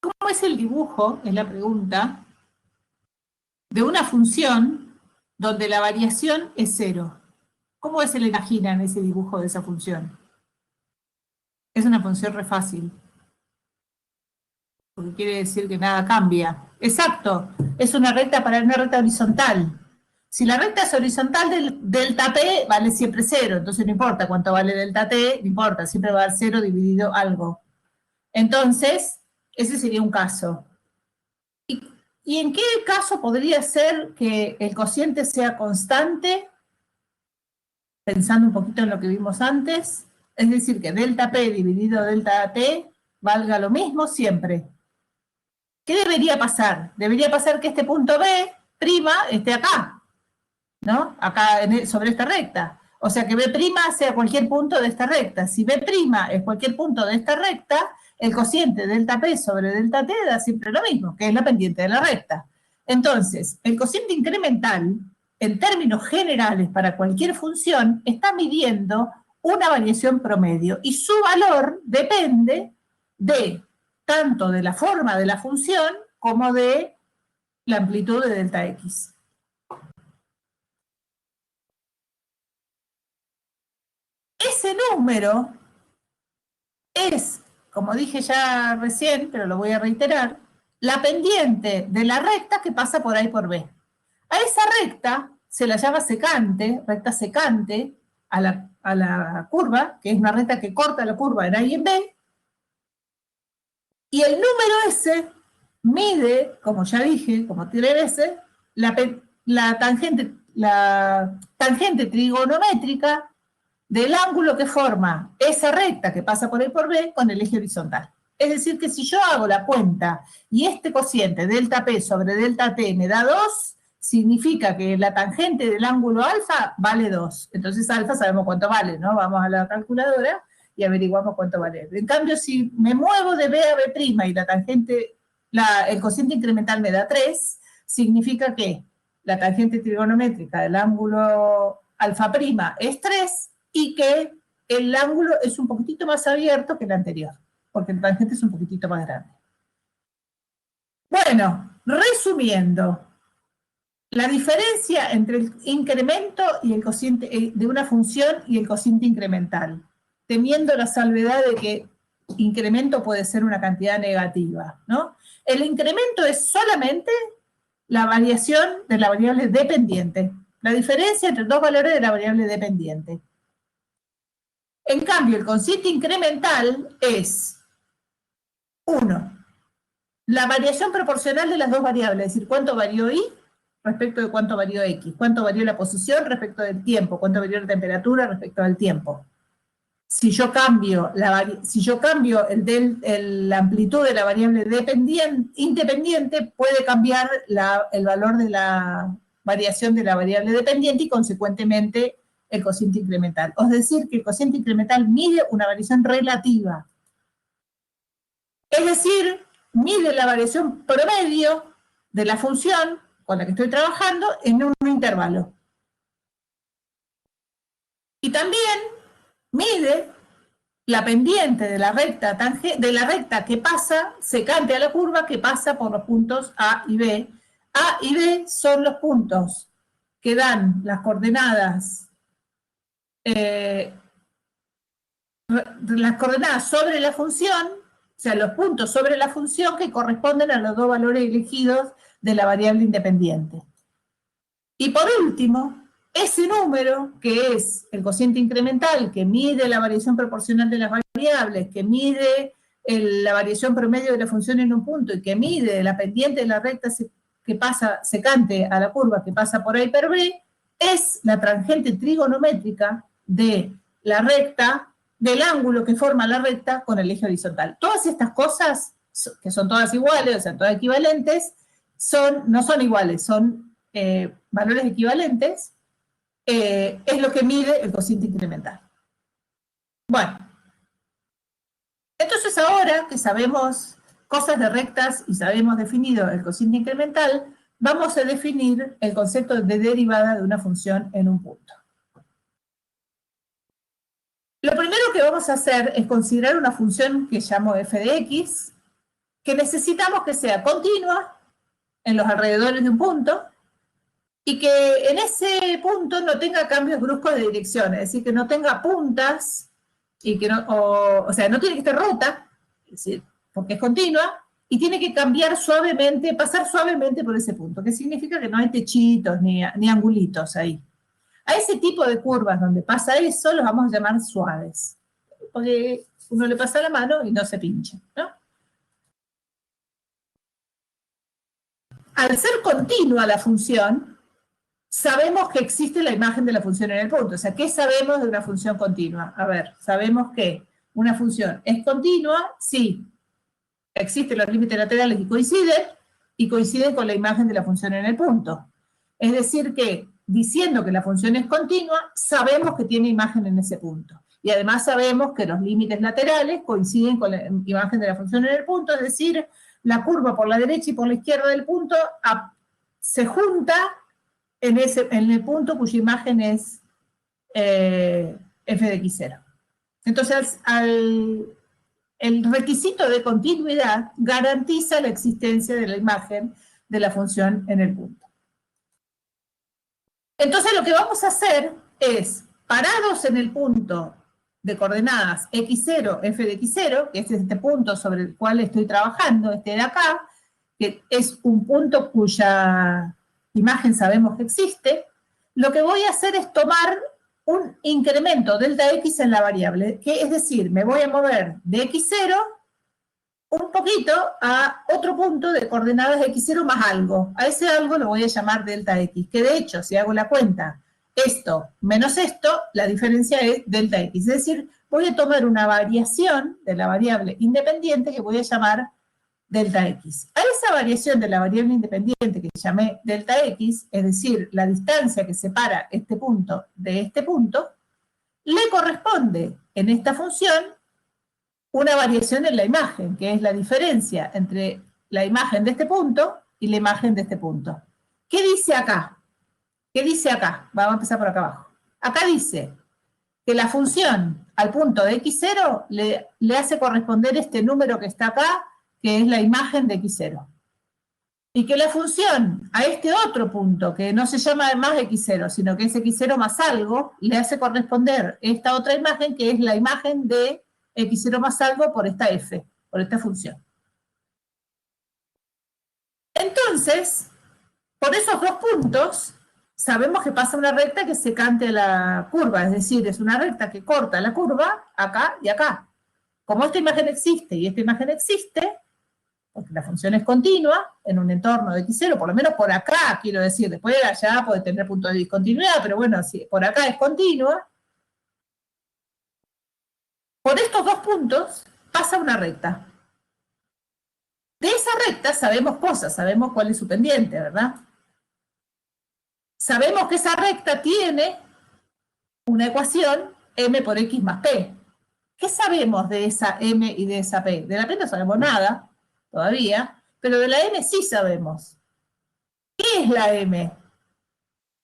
¿Cómo es el dibujo, es la pregunta, de una función donde la variación es cero? ¿Cómo se le imaginan ese dibujo de esa función? Es una función re fácil, porque quiere decir que nada cambia. Exacto, es una recta para una recta horizontal. Si la recta es horizontal, delta t vale siempre cero, entonces no importa cuánto vale delta t, no importa, siempre va a dar cero dividido algo. Entonces, ese sería un caso. ¿Y en qué caso podría ser que el cociente sea constante? Pensando un poquito en lo que vimos antes, es decir, que delta p dividido delta t valga lo mismo siempre. ¿Qué debería pasar? Debería pasar que este punto B' esté acá, ¿no? Acá sobre esta recta. O sea que B' sea cualquier punto de esta recta. Si B' es cualquier punto de esta recta, el cociente delta P sobre delta T da siempre lo mismo, que es la pendiente de la recta. Entonces, el cociente incremental, en términos generales para cualquier función, está midiendo una variación promedio y su valor depende de tanto de la forma de la función como de la amplitud de delta X. Ese número es como dije ya recién, pero lo voy a reiterar, la pendiente de la recta que pasa por A y por B. A esa recta se la llama secante, recta secante, a la curva, que es una recta que corta la curva en A y en B, y el número S mide, como ya dije, como tiene veces, la tangente trigonométrica del ángulo que forma esa recta que pasa por A y por B con el eje horizontal. Es decir, que si yo hago la cuenta y este cociente delta P sobre delta T me da 2, significa que la tangente del ángulo alfa vale 2. Entonces alfa sabemos cuánto vale, ¿no? Vamos a la calculadora y averiguamos cuánto vale. En cambio, si me muevo de B a B' y la tangente, el cociente incremental me da 3, significa que la tangente trigonométrica del ángulo alfa' es 3 y que el ángulo es un poquitito más abierto que el anterior, porque el tangente es un poquitito más grande. Bueno, resumiendo, la diferencia entre el incremento y el cociente de una función y el cociente incremental, teniendo la salvedad de que incremento puede ser una cantidad negativa, ¿no? El incremento es solamente la variación de la variable dependiente, la diferencia entre dos valores de la variable dependiente. En cambio, el cociente incremental es 1, la variación proporcional de las dos variables, es decir, cuánto varió y respecto de cuánto varió x, cuánto varió la posición respecto del tiempo, cuánto varió la temperatura respecto al tiempo. Si yo cambio la amplitud de la variable independiente, puede cambiar el valor de la variación de la variable dependiente y consecuentemente el cociente incremental. Es decir, que el cociente incremental mide una variación relativa. Es decir, mide la variación promedio de la función con la que estoy trabajando en un intervalo. Y también mide la pendiente de la recta que pasa, secante a la curva, que pasa por los puntos A y B. A y B son los puntos que dan las coordenadas sobre la función, o sea, los puntos sobre la función que corresponden a los dos valores elegidos de la variable independiente. Y por último, ese número, que es el cociente incremental, que mide la variación proporcional de las variables, que mide la variación promedio de la función en un punto y que mide la pendiente de la recta que pasa secante a la curva que pasa por A y por B, es la tangente trigonométrica de la recta, del ángulo que forma la recta con el eje horizontal. Todas estas cosas, que son todas iguales, o sea, todas equivalentes, no son iguales, son valores equivalentes, es lo que mide el cociente incremental. Bueno, entonces ahora que sabemos cosas de rectas y sabemos definido el cociente incremental, vamos a definir el concepto de derivada de una función en un punto. Lo primero que vamos a hacer es considerar una función que llamo f de x, que necesitamos que sea continua en los alrededores de un punto, y que en ese punto no tenga cambios bruscos de dirección, es decir, que no tenga puntas, y que no, o sea, no tiene que estar rota, es decir, porque es continua, y tiene que cambiar suavemente, pasar suavemente por ese punto, que significa que no hay techitos ni angulitos ahí. A ese tipo de curvas donde pasa eso los vamos a llamar suaves, porque uno le pasa la mano y no se pincha, ¿no? Al ser continua la función, sabemos que existe la imagen de la función en el punto. O sea, ¿qué sabemos de una función continua? A ver, sabemos que una función es continua si existen los límites laterales y coinciden con la imagen de la función en el punto. Es decir que, diciendo que la función es continua, sabemos que tiene imagen en ese punto. Y además sabemos que los límites laterales coinciden con la imagen de la función en el punto, es decir, la curva por la derecha y por la izquierda del punto se junta en el punto cuya imagen es f de x0. Entonces, el requisito de continuidad garantiza la existencia de la imagen de la función en el punto. Entonces, lo que vamos a hacer es, parados en el punto de coordenadas x0, f de x0, que es este punto sobre el cual estoy trabajando, este de acá, que es un punto cuya imagen sabemos que existe, lo que voy a hacer es tomar un incremento delta x en la variable, que es decir, me voy a mover de x0 un poquito a otro punto de coordenadas x0 más algo. A ese algo lo voy a llamar delta x, que de hecho, si hago la cuenta, esto menos esto, la diferencia es delta x. Es decir, voy a tomar una variación de la variable independiente que voy a llamar delta x. A esa variación de la variable independiente que llamé delta x, es decir, la distancia que separa este punto de este punto, le corresponde en esta función una variación en la imagen, que es la diferencia entre la imagen de este punto y la imagen de este punto. ¿Qué dice acá? ¿Qué dice acá? Vamos a empezar por acá abajo. Acá dice que la función al punto de x0 le hace corresponder este número que está acá, que es la imagen de x0. Y que la función a este otro punto, que no se llama más x0, sino que es x0 más algo, le hace corresponder esta otra imagen, que es la imagen de x0 más algo por esta f, por esta función. Entonces, por esos dos puntos, sabemos que pasa una recta que secante a la curva, es decir, es una recta que corta la curva acá y acá. Como esta imagen existe y esta imagen existe, porque la función es continua en un entorno de x0, por lo menos por acá, quiero decir, después de allá puede tener punto de discontinuidad, pero bueno, si por acá es continua, por estos dos puntos pasa una recta. De esa recta sabemos cosas, sabemos cuál es su pendiente, ¿verdad? Sabemos que esa recta tiene una ecuación m por x más p. ¿Qué sabemos de esa m y de esa p? De la p no sabemos nada todavía, pero de la m sí sabemos. ¿Qué es la m?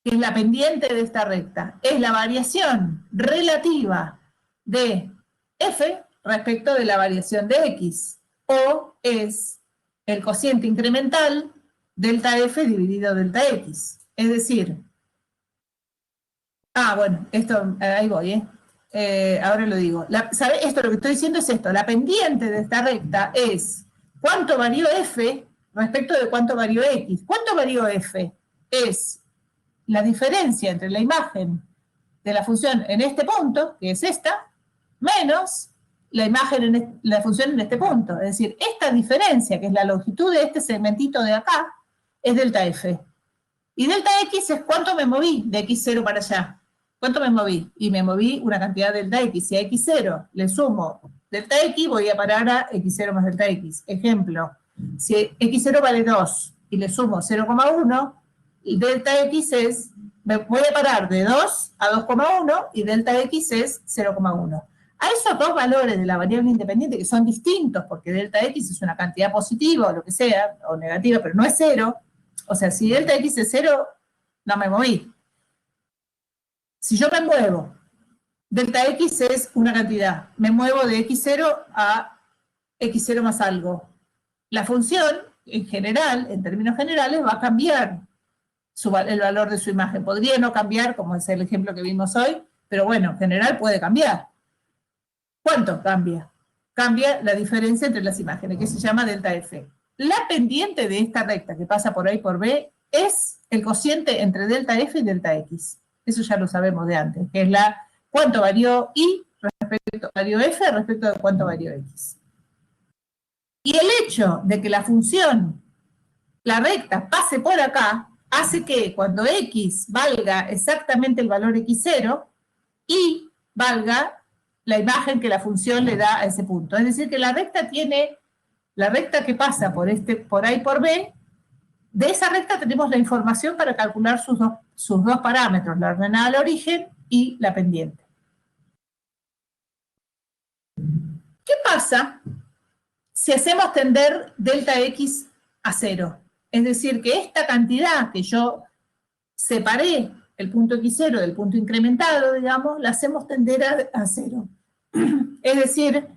Que es la pendiente de esta recta. Es la variación relativa de f respecto de la variación de x. O es el cociente incremental delta f dividido delta x. Es decir, bueno, esto, ahí voy, ahora lo digo. ¿Sabe? Esto lo que estoy diciendo es esto, la pendiente de esta recta es cuánto varió f respecto de cuánto varió x. ¿Cuánto varió f? Es la diferencia entre la imagen de la función en este punto, que es esta, menos la imagen la función en este punto. Es decir, esta diferencia, que es la longitud de este segmentito de acá, es delta f. Y delta x es cuánto me moví de x0 para allá. ¿Cuánto me moví? Y me moví una cantidad de delta x. Si a x0 le sumo delta x, voy a parar a x0 más delta x. Ejemplo, si x0 vale 2 y le sumo 0,1, delta x es, me voy a parar de 2 a 2,1 y delta x es 0,1. A esos dos valores de la variable independiente, que son distintos, porque delta x es una cantidad positiva o lo que sea, o negativa, pero no es 0, o sea, si delta x es 0, no me moví. Si yo me muevo, delta x es una cantidad, me muevo de x0 a x0 más algo. La función, en general, en términos generales, va a cambiar el valor de su imagen. Podría no cambiar, como es el ejemplo que vimos hoy, pero bueno, en general puede cambiar. ¿Cuánto cambia? Cambia la diferencia entre las imágenes, que se llama delta f. La pendiente de esta recta que pasa por A y por B es el cociente entre delta f y delta x. Eso ya lo sabemos de antes, que es cuánto varió y varió f respecto de cuánto varió x. Y el hecho de que la función, la recta, pase por acá, hace que cuando x valga exactamente el valor x0, y valga la imagen que la función le da a ese punto. Es decir, que la recta que pasa por A y por B, de esa recta tenemos la información para calcular sus dos parámetros, la ordenada al origen y la pendiente. ¿Qué pasa si hacemos tender delta x a 0? Es decir, que esta cantidad que yo separé el punto x0 del punto incrementado, digamos, la hacemos tender a 0. Es decir,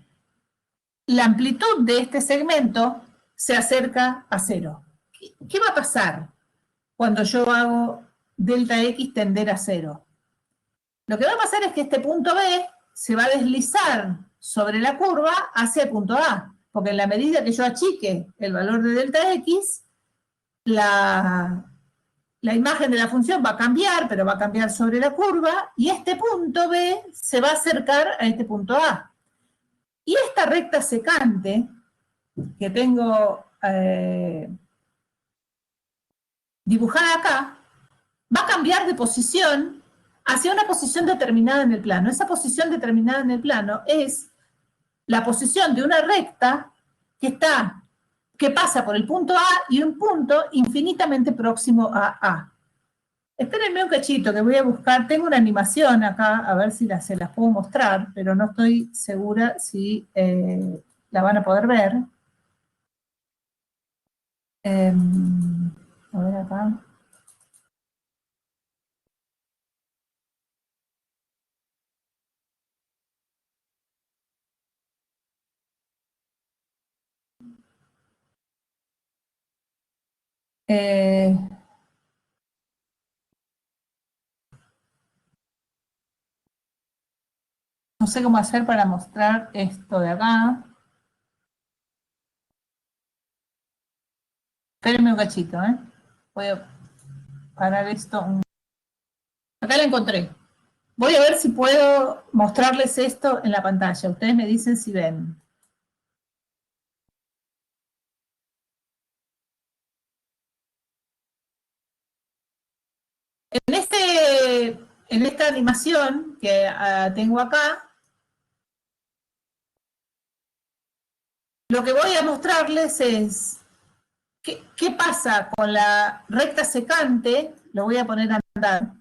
la amplitud de este segmento se acerca a 0. ¿Qué va a pasar cuando yo hago delta x tender a 0? Lo que va a pasar es que este punto B se va a deslizar sobre la curva hacia el punto A, porque en la medida que yo achique el valor de delta X, la imagen de la función va a cambiar, pero va a cambiar sobre la curva, y este punto B se va a acercar a este punto A. Y esta recta secante que tengo dibujada acá, va a cambiar de posición hacia una posición determinada en el plano. Esa posición determinada en el plano es la posición de una recta que pasa por el punto A y un punto infinitamente próximo a A. Espérenme un cachito que voy a buscar, tengo una animación acá, a ver si se las puedo mostrar, pero no estoy segura si la van a poder ver. A ver acá. No sé cómo hacer para mostrar esto de acá. Espérenme un cachito, ¿eh? Voy a parar esto. Acá la encontré. Voy a ver si puedo mostrarles esto en la pantalla. Ustedes me dicen si ven. En esta animación que tengo acá, lo que voy a mostrarles es qué pasa con la recta secante. Lo voy a poner a andar.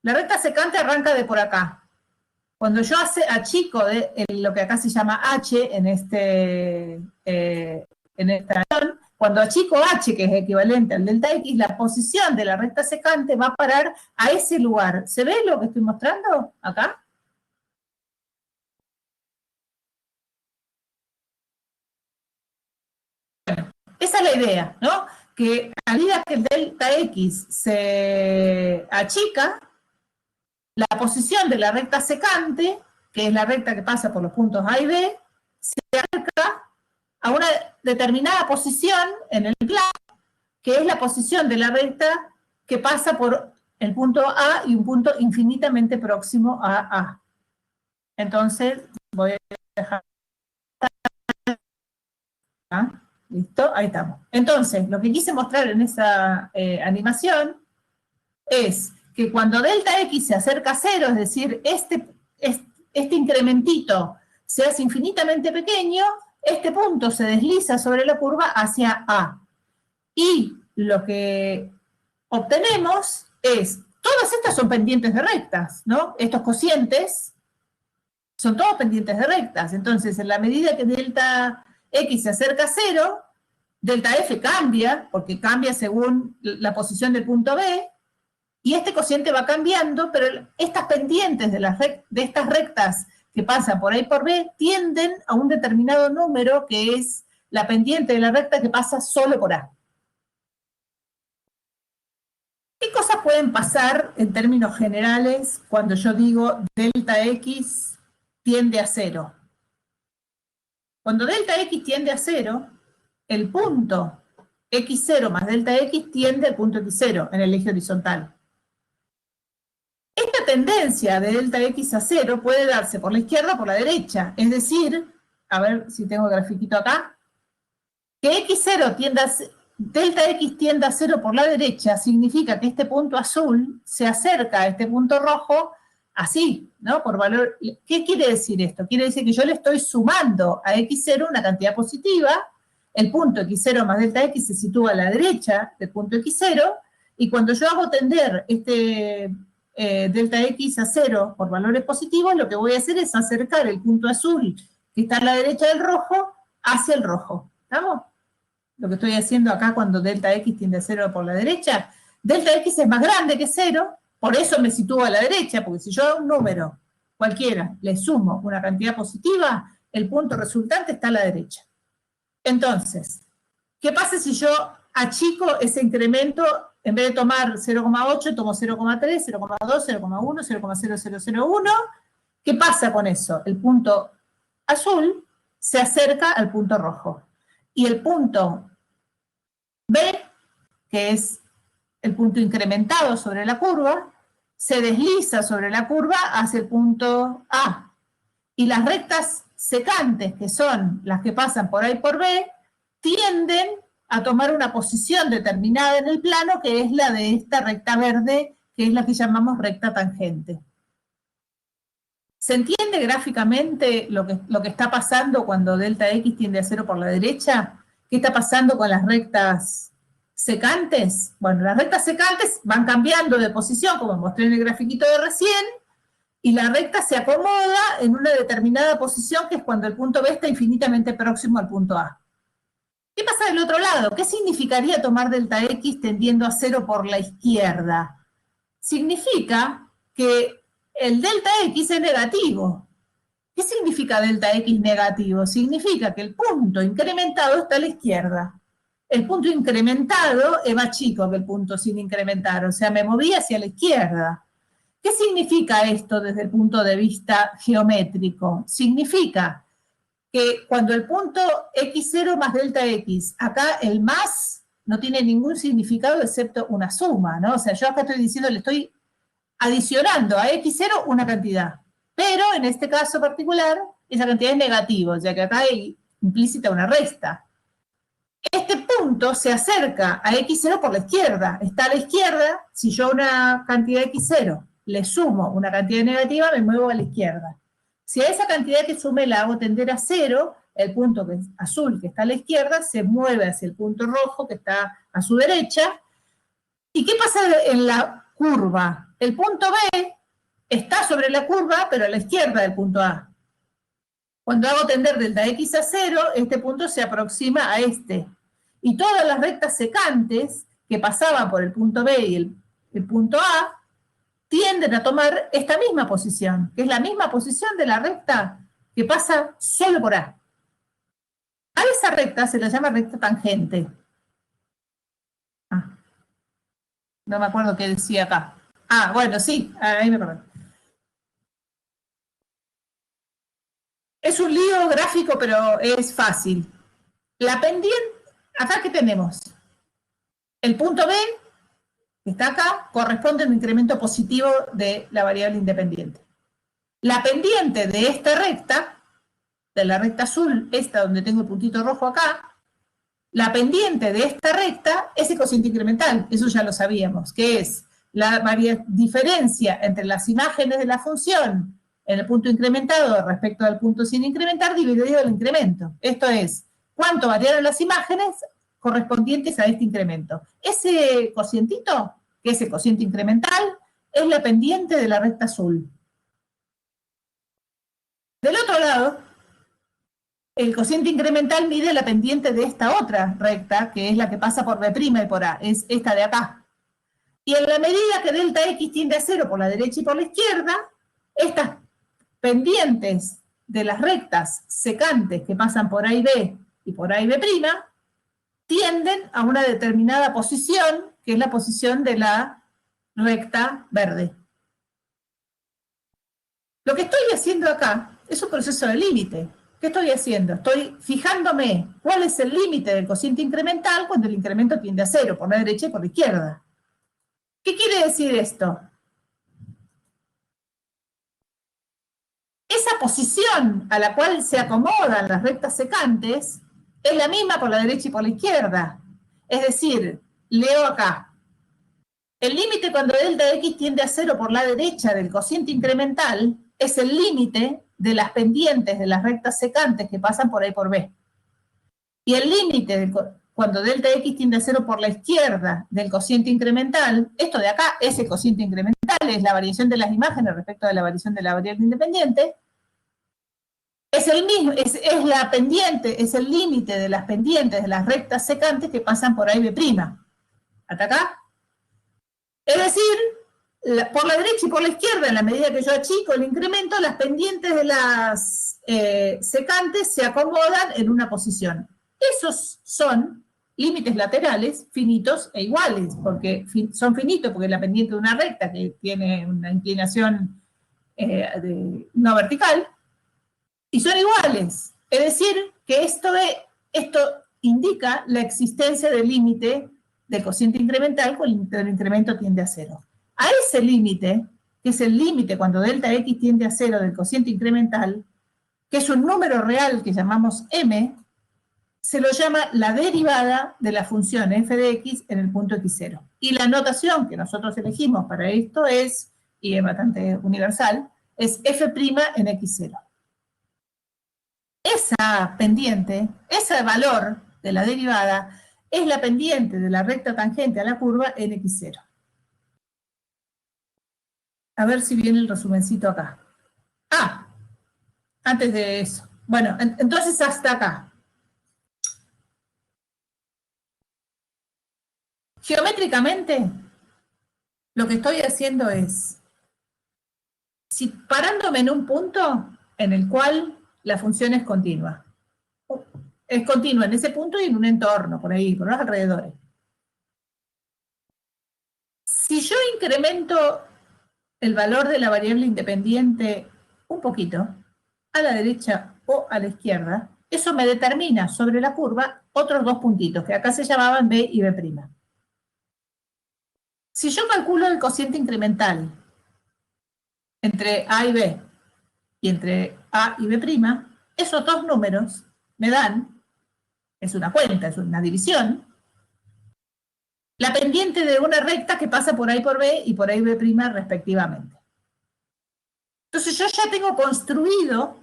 La recta secante arranca de por acá. Cuando yo achico lo que acá se llama H en esta acción, cuando achico H, que es equivalente al delta X, la posición de la recta secante va a parar a ese lugar. ¿Se ve lo que estoy mostrando acá? Bueno, esa es la idea, ¿no? Que a medida que el delta X se achica, la posición de la recta secante, que es la recta que pasa por los puntos A y B, se acerca a una determinada posición en el plano, que es la posición de la recta que pasa por el punto A y un punto infinitamente próximo a A. Entonces, voy a dejar... ¿Listo? Ahí estamos. Entonces, lo que quise mostrar en esa animación es que cuando delta X se acerca a cero, es decir, este incrementito se hace infinitamente pequeño, este punto se desliza sobre la curva hacia A. Y lo que obtenemos es, todas estas son pendientes de rectas, ¿no? Estos cocientes son todos pendientes de rectas. Entonces, en la medida que delta X se acerca a cero, delta F cambia, porque cambia según la posición del punto B, y este cociente va cambiando, pero estas pendientes de estas rectas que pasan por A y por B tienden a un determinado número que es la pendiente de la recta que pasa solo por A. ¿Qué cosas pueden pasar en términos generales cuando yo digo delta X tiende a cero? Cuando delta X tiende a cero, el punto X0 más delta X tiende al punto X0 en el eje horizontal. Esta tendencia de delta X a cero puede darse por la izquierda o por la derecha. Es decir, a ver si tengo el grafiquito acá, que X0 delta X tiende a cero por la derecha significa que este punto azul se acerca a este punto rojo así, ¿no? Por valor. ¿Qué quiere decir esto? Quiere decir que yo le estoy sumando a X0 una cantidad positiva, el punto X0 más delta X se sitúa a la derecha del punto X0, y cuando yo hago tender delta X a cero por valores positivos, lo que voy a hacer es acercar el punto azul que está a la derecha del rojo hacia el rojo. ¿Estamos? Lo que estoy haciendo acá cuando delta X tiende a cero por la derecha, delta X es más grande que cero, por eso me sitúo a la derecha, porque si yo a un número cualquiera le sumo una cantidad positiva, el punto resultante está a la derecha. Entonces, ¿qué pasa si yo achico ese incremento? En vez de tomar 0,8, tomo 0,3, 0,2, 0,1, 0,0001. ¿Qué pasa con eso? El punto azul se acerca al punto rojo. Y el punto B, que es el punto incrementado sobre la curva, se desliza sobre la curva hacia el punto A. Y las rectas secantes, que son las que pasan por A y por B, tienden a tomar una posición determinada en el plano, que es la de esta recta verde, que es la que llamamos recta tangente. ¿Se entiende gráficamente lo que está pasando cuando delta X tiende a 0 por la derecha? ¿Qué está pasando con las rectas secantes? Bueno, las rectas secantes van cambiando de posición, como mostré en el grafiquito de recién, y la recta se acomoda en una determinada posición, que es cuando el punto B está infinitamente próximo al punto A. ¿Qué pasa del otro lado? ¿Qué significaría tomar delta X tendiendo a 0 por la izquierda? Significa que el delta X es negativo. ¿Qué significa delta X negativo? Significa que el punto incrementado está a la izquierda. El punto incrementado es más chico que el punto sin incrementar, o sea, me moví hacia la izquierda. ¿Qué significa esto desde el punto de vista geométrico? Significa que cuando el punto x0 más delta x, acá el más no tiene ningún significado excepto una suma, ¿no? O sea, yo acá estoy diciendo, le estoy adicionando a x0 una cantidad, pero en este caso particular, esa cantidad es negativa, ya que acá hay implícita una resta. Este punto se acerca a x0 por la izquierda, está a la izquierda, si yo a una cantidad x0 le sumo una cantidad negativa, me muevo a la izquierda. Si a esa cantidad que sumé la hago tender a 0, el punto que es azul, que está a la izquierda, se mueve hacia el punto rojo, que está a su derecha. ¿Y qué pasa en la curva? El punto B está sobre la curva, pero a la izquierda del punto A. Cuando hago tender delta X a 0, este punto se aproxima a este. Y todas las rectas secantes que pasaban por el punto B y el punto A tienden a tomar esta misma posición, que es la misma posición de la recta que pasa solo por A. A esa recta se la llama recta tangente. No me acuerdo qué decía acá. Bueno, sí, ahí me acuerdo. Es un lío gráfico, pero es fácil. La pendiente, acá ¿qué tenemos? El punto B, que está acá, corresponde a un incremento positivo de la variable independiente. La pendiente de esta recta, de la recta azul, esta donde tengo el puntito rojo acá, la pendiente de esta recta es el cociente incremental, eso ya lo sabíamos, que es la diferencia entre las imágenes de la función en el punto incrementado respecto al punto sin incrementar dividido el incremento. Esto es, cuánto variaron las imágenes correspondientes a este incremento. Ese cocientito, que es el cociente incremental, es la pendiente de la recta azul. Del otro lado, el cociente incremental mide la pendiente de esta otra recta, que es la que pasa por B' y por A, es esta de acá. Y en la medida que delta X tiende a 0 por la derecha y por la izquierda, estas pendientes de las rectas secantes que pasan por A y B y por A y B', tienden a una determinada posición, que es la posición de la recta verde. Lo que estoy haciendo acá es un proceso de límite. ¿Qué estoy haciendo? Estoy fijándome cuál es el límite del cociente incremental cuando el incremento tiende a 0, por la derecha y por la izquierda. ¿Qué quiere decir esto? Esa posición a la cual se acomodan las rectas secantes es la misma por la derecha y por la izquierda. Es decir, leo acá. El límite cuando delta X tiende a 0 por la derecha del cociente incremental es el límite de las pendientes de las rectas secantes que pasan por A y por B. Y el límite cuando delta X tiende a 0 por la izquierda del cociente incremental, esto de acá es el cociente incremental, es la variación de las imágenes respecto a la variación de la variable independiente, es el mismo, es la pendiente, es el límite de las pendientes de las rectas secantes que pasan por A y B'. ¿Hasta acá? Es decir, por la derecha y por la izquierda, en la medida que yo achico el incremento, las pendientes de las secantes se acomodan en una posición. Esos son límites laterales finitos e iguales, porque son finitos porque la pendiente de una recta que tiene una inclinación no vertical, y son iguales. Es decir, que esto indica la existencia del límite del cociente incremental cuando el incremento tiende a cero. A ese límite, que es el límite cuando delta x tiende a cero del cociente incremental, que es un número real que llamamos m, se lo llama la derivada de la función f de x en el punto x0. Y la notación que nosotros elegimos para esto es, y es bastante universal, es f' en x0. Esa pendiente, ese valor de la derivada, es la pendiente de la recta tangente a la curva en x0. A ver si viene el resumencito acá. Ah, antes de eso. Bueno, entonces hasta acá. Geométricamente, lo que estoy haciendo es, parándome en un punto en el cual la función es continua. Es continua en ese punto y en un entorno, por ahí, por los alrededores. Si yo incremento el valor de la variable independiente un poquito, a la derecha o a la izquierda, eso me determina sobre la curva otros dos puntitos, que acá se llamaban B y B'. Si yo calculo el cociente incremental entre A y B, y entre A y B', esos dos números me dan, es una cuenta, es una división, la pendiente de una recta que pasa por ahí por B y por ahí B' respectivamente. Entonces yo ya tengo construido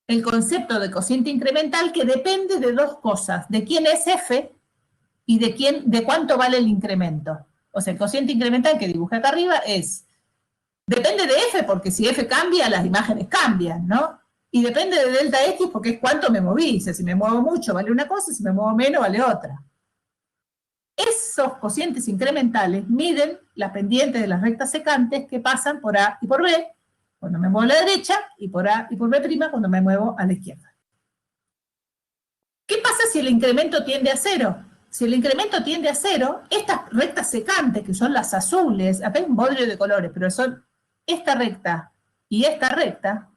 el concepto de cociente incremental que depende de dos cosas, de quién es F y de cuánto vale el incremento. O sea, el cociente incremental que dibujé acá arriba depende de F, porque si F cambia, las imágenes cambian, ¿no? Y depende de delta X, porque es cuánto me moví. O sea, si me muevo mucho, vale una cosa, si me muevo menos, vale otra. Esos cocientes incrementales miden la pendiente de las rectas secantes que pasan por A y por B, cuando me muevo a la derecha, y por A y por B' cuando me muevo a la izquierda. ¿Qué pasa si el incremento tiende a cero? Si el incremento tiende a cero, estas rectas secantes, que son las azules, acá hay un bodrio de colores, pero son esta recta y esta recta,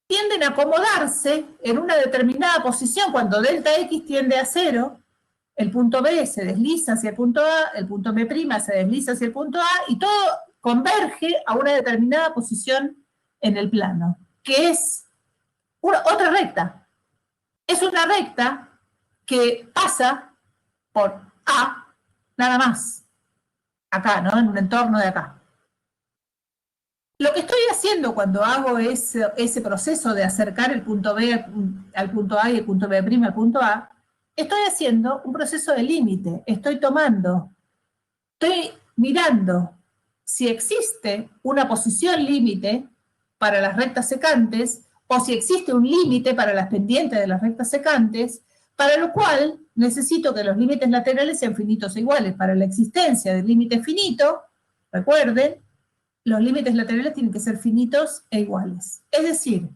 tienden a acomodarse en una determinada posición. Cuando delta X tiende a cero, el punto B se desliza hacia el punto A, el punto B' se desliza hacia el punto A, y todo converge a una determinada posición en el plano, que es otra recta. Es una recta que pasa por A, nada más, acá, ¿no? En un entorno de acá. Lo que estoy haciendo cuando hago ese proceso de acercar el punto B al punto A y el punto B' al punto A, estoy haciendo un proceso de límite. Estoy mirando si existe una posición límite para las rectas secantes o si existe un límite para las pendientes de las rectas secantes, para lo cual necesito que los límites laterales sean finitos e iguales. Para la existencia del límite finito, recuerden, los límites laterales tienen que ser finitos e iguales. Es decir,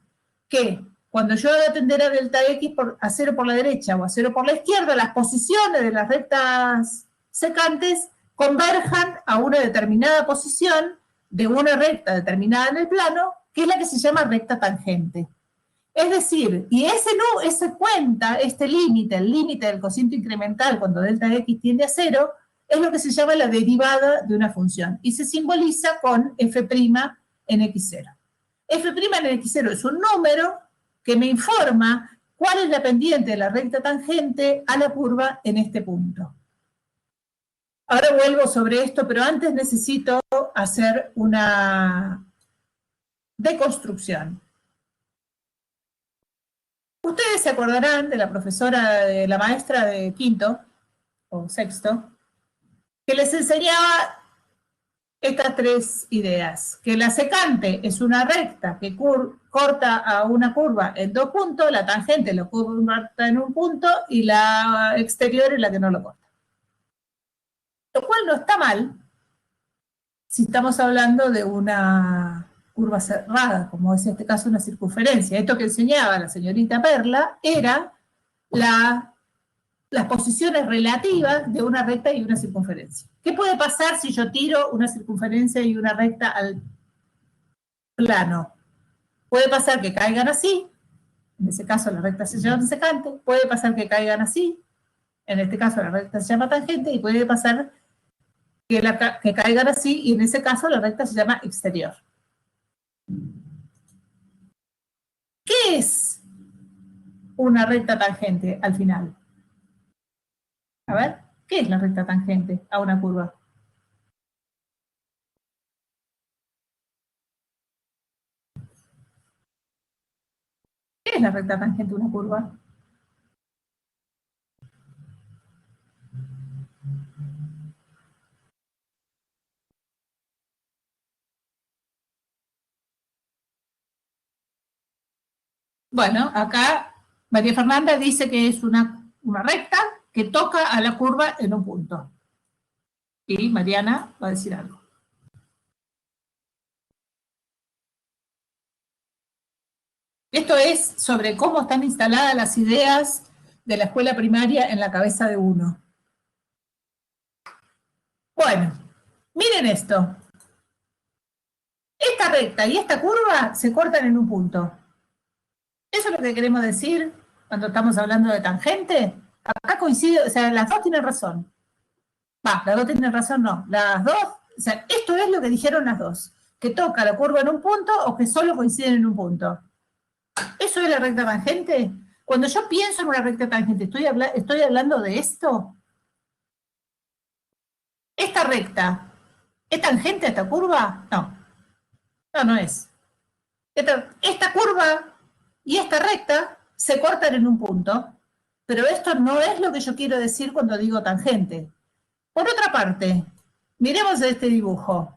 que cuando yo voy a tender a delta X a 0 por la derecha o a 0 por la izquierda, las posiciones de las rectas secantes converjan a una determinada posición de una recta determinada en el plano, que es la que se llama recta tangente. Es decir, y ese cuenta, este límite, el límite del cociente incremental cuando delta X tiende a 0, es lo que se llama la derivada de una función, y se simboliza con f' en x0. F' en x0 es un número que me informa cuál es la pendiente de la recta tangente a la curva en este punto. Ahora vuelvo sobre esto, pero antes necesito hacer una deconstrucción. Ustedes se acordarán de la profesora, de la maestra de quinto o sexto, que les enseñaba estas tres ideas, que la secante es una recta que corta a una curva en dos puntos, la tangente lo corta en un punto y la exterior es la que no lo corta. Lo cual no está mal si estamos hablando de una curva cerrada, como es en este caso una circunferencia. Esto que enseñaba la señorita Perla era las posiciones relativas de una recta y una circunferencia. ¿Qué puede pasar si yo tiro una circunferencia y una recta plano. Puede pasar que caigan así, en ese caso la recta se llama secante, puede pasar que caigan así, en este caso la recta se llama tangente, y puede pasar que caigan así, y en ese caso la recta se llama exterior. ¿Qué es una recta tangente al final? A ver, ¿qué es la recta tangente a una curva? ¿Qué es la recta tangente a una curva? Bueno, acá María Fernanda dice que es una recta que toca a la curva en un punto. Y Mariana va a decir algo. Esto es sobre cómo están instaladas las ideas de la escuela primaria en la cabeza de uno. Bueno, miren esto. Esta recta y esta curva se cortan en un punto. Eso es lo que queremos decir cuando estamos hablando de tangente. Acá coincide, o sea, las dos tienen razón. Las dos tienen razón, no. Las dos, o sea, esto es lo que dijeron las dos. Que toca la curva en un punto o que solo coinciden en un punto. ¿Eso es la recta tangente? Cuando yo pienso en una recta tangente, ¿estoy hablando de esto? ¿Esta recta es tangente a esta curva? No, no es. Esta curva y esta recta se cortan en un punto, pero esto no es lo que yo quiero decir cuando digo tangente. Por otra parte, miremos este dibujo.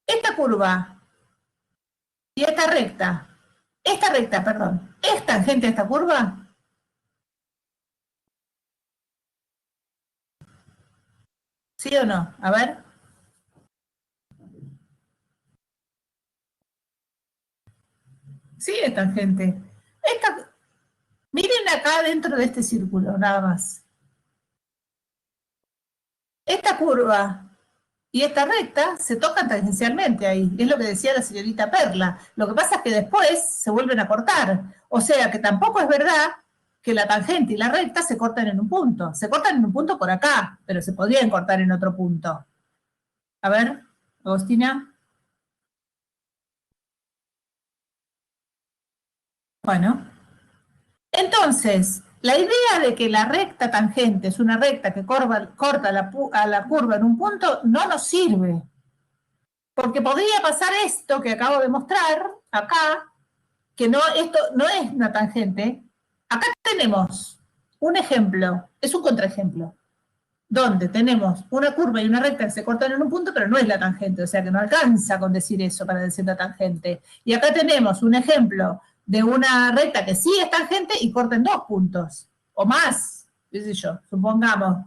Esta curva y esta recta, perdón, ¿es tangente a esta curva? ¿Sí o no? A ver. Sí, es tangente. Miren acá dentro de este círculo, nada más. Esta curva y esta recta se tocan tangencialmente ahí. Es lo que decía la señorita Perla. Lo que pasa es que después se vuelven a cortar. O sea que tampoco es verdad que la tangente y la recta se cortan en un punto. Se cortan en un punto por acá, pero se podrían cortar en otro punto. A ver, Agostina. Bueno. Entonces, la idea de que la recta tangente es una recta que corta a la curva en un punto no nos sirve. Porque podría pasar esto que acabo de mostrar acá, que no, esto no es una tangente. Acá tenemos un ejemplo, es un contraejemplo, donde tenemos una curva y una recta que se cortan en un punto, pero no es la tangente, o sea que no alcanza con decir eso para decir la tangente. Y acá tenemos un ejemplo de una recta que sí es tangente y corta en dos puntos, o más, qué sé yo, supongamos.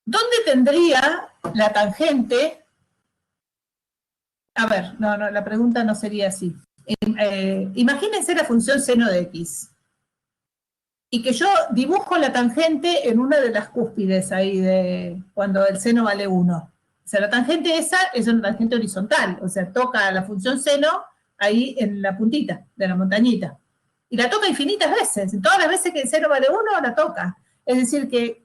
¿Dónde tendría la tangente? A ver, no, la pregunta no sería así. Imagínense la función seno de x. Y que yo dibujo la tangente en una de las cúspides ahí de cuando el seno vale 1. O sea, la tangente esa es una tangente horizontal, o sea, toca la función seno ahí en la puntita de la montañita. Y la toca infinitas veces, en todas las veces que el seno vale 1 la toca. Es decir, que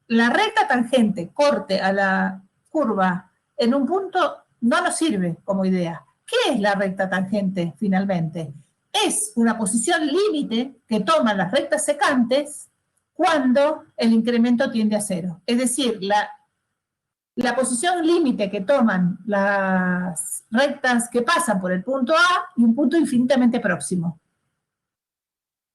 la recta tangente corte a la curva en un punto no nos sirve como idea. ¿Qué es la recta tangente finalmente? Es una posición límite que toman las rectas secantes cuando el incremento tiende a cero. Es decir, la posición límite que toman las rectas que pasan por el punto A y un punto infinitamente próximo.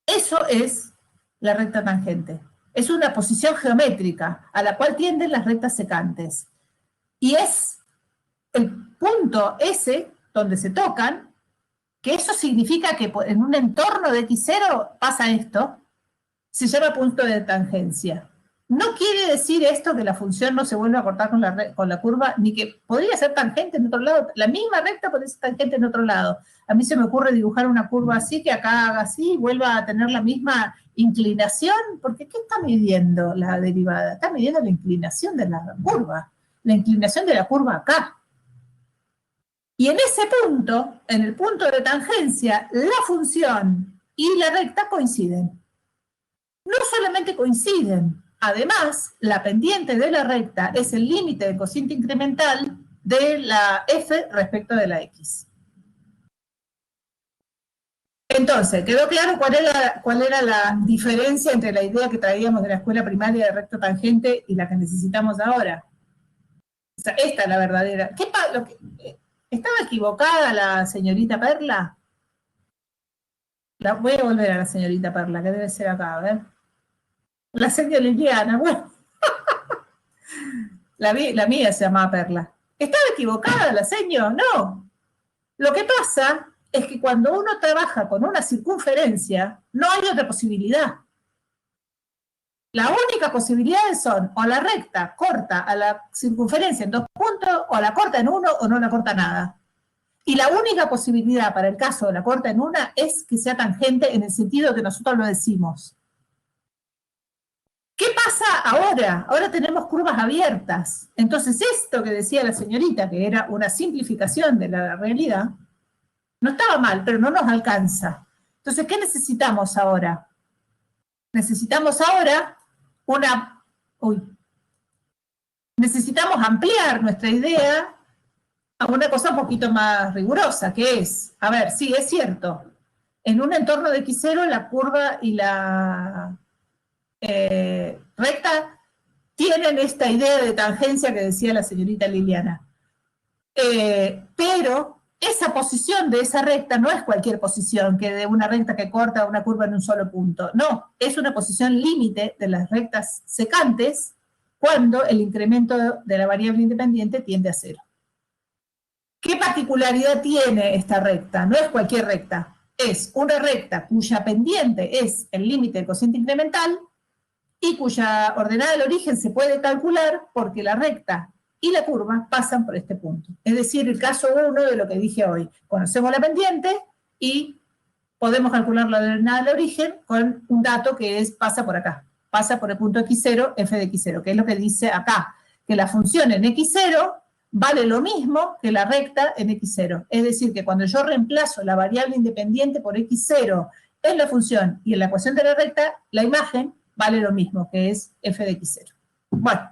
Eso es la recta tangente. Es una posición geométrica a la cual tienden las rectas secantes. Y es el punto S donde se tocan, que eso significa que en un entorno de x0 pasa esto, se llama punto de tangencia. No quiere decir esto que la función no se vuelva a cortar con la curva, ni que podría ser tangente en otro lado. La misma recta podría ser tangente en otro lado. A mí se me ocurre dibujar una curva así, que acá haga así y vuelva a tener la misma inclinación, porque ¿qué está midiendo la derivada? Está midiendo la inclinación de la curva. La inclinación de la curva acá. Y en ese punto, en el punto de tangencia, la función y la recta coinciden. No solamente coinciden, además, la pendiente de la recta es el límite del cociente incremental de la f respecto de la x. Entonces, ¿quedó claro cuál era la diferencia entre la idea que traíamos de la escuela primaria de recto tangente y la que necesitamos ahora? O sea, esta es la verdadera. ¿Estaba equivocada la señorita Perla? Voy a volver a la señorita Perla, que debe ser acá, a ver. La señora Liliana, bueno. La mía se llamaba Perla. ¿Estaba equivocada la seño? No. Lo que pasa es que cuando uno trabaja con una circunferencia, no hay otra posibilidad. Las únicas posibilidades son o la recta corta a la circunferencia en 2 puntos, o la corta en uno, o no la corta nada. Y la única posibilidad para el caso de la corta en una es que sea tangente en el sentido que nosotros lo decimos. ¿Qué pasa ahora? Ahora tenemos curvas abiertas. Entonces, esto que decía la señorita, que era una simplificación de la realidad, no estaba mal, pero no nos alcanza. Entonces, ¿qué necesitamos ahora? Necesitamos ahora necesitamos ampliar nuestra idea a una cosa un poquito más rigurosa, que es, a ver, sí, es cierto, en un entorno de x0 la curva y la recta tienen esta idea de tangencia que decía la señorita Liliana. Pero esa posición de esa recta no es cualquier posición, que de una recta que corta una curva en un solo punto. No, es una posición límite de las rectas secantes cuando el incremento de la variable independiente tiende a cero. ¿Qué particularidad tiene esta recta? No es cualquier recta. Es una recta cuya pendiente es el límite del cociente incremental y cuya ordenada del origen se puede calcular porque la recta y la curva pasan por este punto. Es decir, el caso 1 de lo que dije hoy. Conocemos la pendiente y podemos calcular la ordenada del origen con un dato que pasa por acá. Pasa por el punto x0, f de x0, que es lo que dice acá, que la función en x0 vale lo mismo que la recta en x0. Es decir, que cuando yo reemplazo la variable independiente por x0 en la función y en la ecuación de la recta, la imagen vale lo mismo, que es f de x0. Bueno.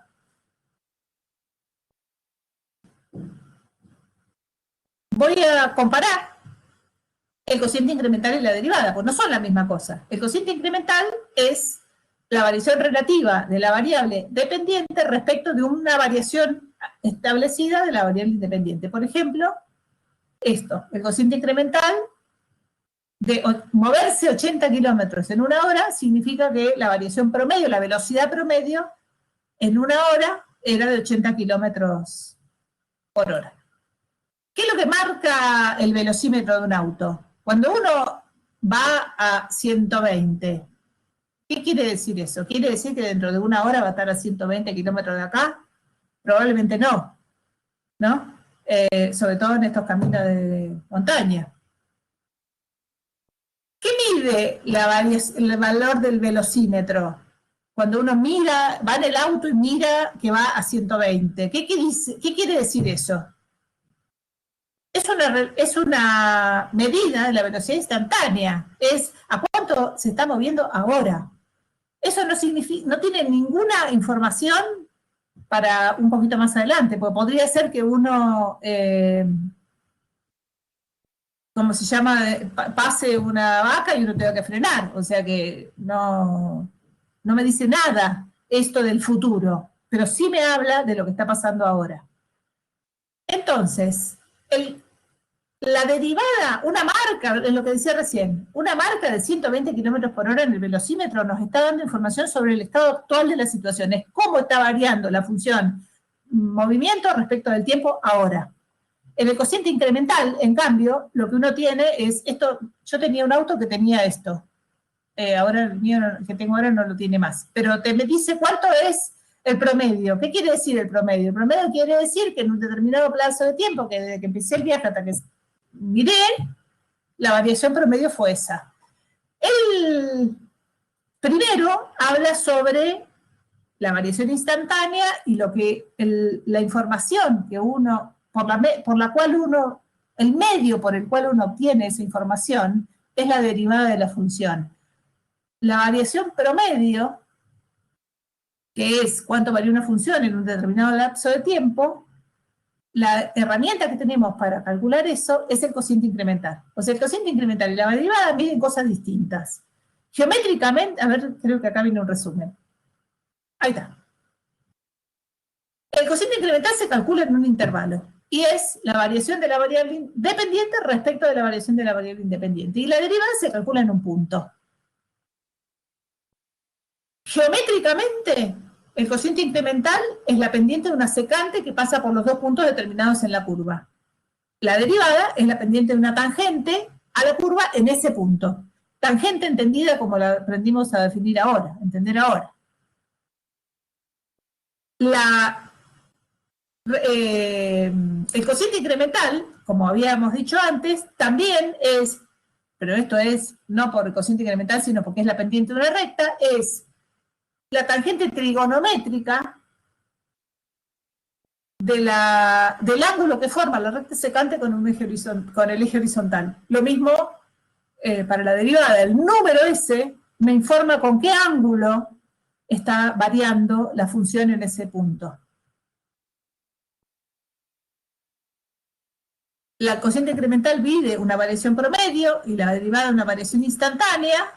Voy a comparar el cociente incremental y la derivada, pues no son la misma cosa. El cociente incremental es la variación relativa de la variable dependiente respecto de una variación establecida de la variable independiente. Por ejemplo, esto, el cociente incremental de moverse 80 kilómetros en una hora significa que la variación promedio, la velocidad promedio, en una hora era de 80 kilómetros por hora. ¿Qué es lo que marca el velocímetro de un auto? Cuando uno va a 120, ¿qué quiere decir eso? ¿Quiere decir que dentro de una hora va a estar a 120 kilómetros de acá? Probablemente no, ¿no? Sobre todo en estos caminos de montaña. ¿Qué mide el valor del velocímetro? Cuando uno mira, va en el auto y mira que va a 120. ¿Qué quiere decir eso? Es una medida de la velocidad instantánea. Es a cuánto se está moviendo ahora. Eso no tiene ninguna información para un poquito más adelante, porque podría ser que uno, ¿cómo se llama? Pase una vaca y uno tenga que frenar. O sea que no me dice nada esto del futuro, pero sí me habla de lo que está pasando ahora. Entonces, la derivada, una marca, es lo que decía recién, una marca de 120 kilómetros por hora en el velocímetro nos está dando información sobre el estado actual de la situación, es cómo está variando la función movimiento respecto del tiempo ahora. En el cociente incremental, en cambio, lo que uno tiene es esto. Yo tenía un auto que tenía esto, ahora el mío que tengo ahora no lo tiene más, pero me dice cuánto es el promedio. ¿Qué quiere decir el promedio? El promedio quiere decir que en un determinado plazo de tiempo, que desde que empecé el viaje hasta que miré, la variación promedio fue esa. El primero habla sobre la variación instantánea y la información que uno, por la cual uno El medio por el cual uno obtiene esa información es la derivada de la función. La variación promedio, que es cuánto varía una función en un determinado lapso de tiempo, la herramienta que tenemos para calcular eso es el cociente incremental. O sea, el cociente incremental y la derivada miden cosas distintas. Geométricamente, a ver, creo que acá viene un resumen. Ahí está. El cociente incremental se calcula en un intervalo y es la variación de la variable dependiente respecto de la variación de la variable independiente. Y la derivada se calcula en un punto. Geométricamente, el cociente incremental es la pendiente de una secante que pasa por los dos puntos determinados en la curva. La derivada es la pendiente de una tangente a la curva en ese punto. Tangente entendida como la aprendimos a definir ahora, entender ahora. El cociente incremental, como habíamos dicho antes, también es, pero esto es no por el cociente incremental, sino porque es la pendiente de una recta, es la tangente trigonométrica del ángulo que forma la recta secante con el eje horizontal. Lo mismo para la derivada. El número ese me informa con qué ángulo está variando la función en ese punto. La cociente incremental mide una variación promedio y la derivada una variación instantánea,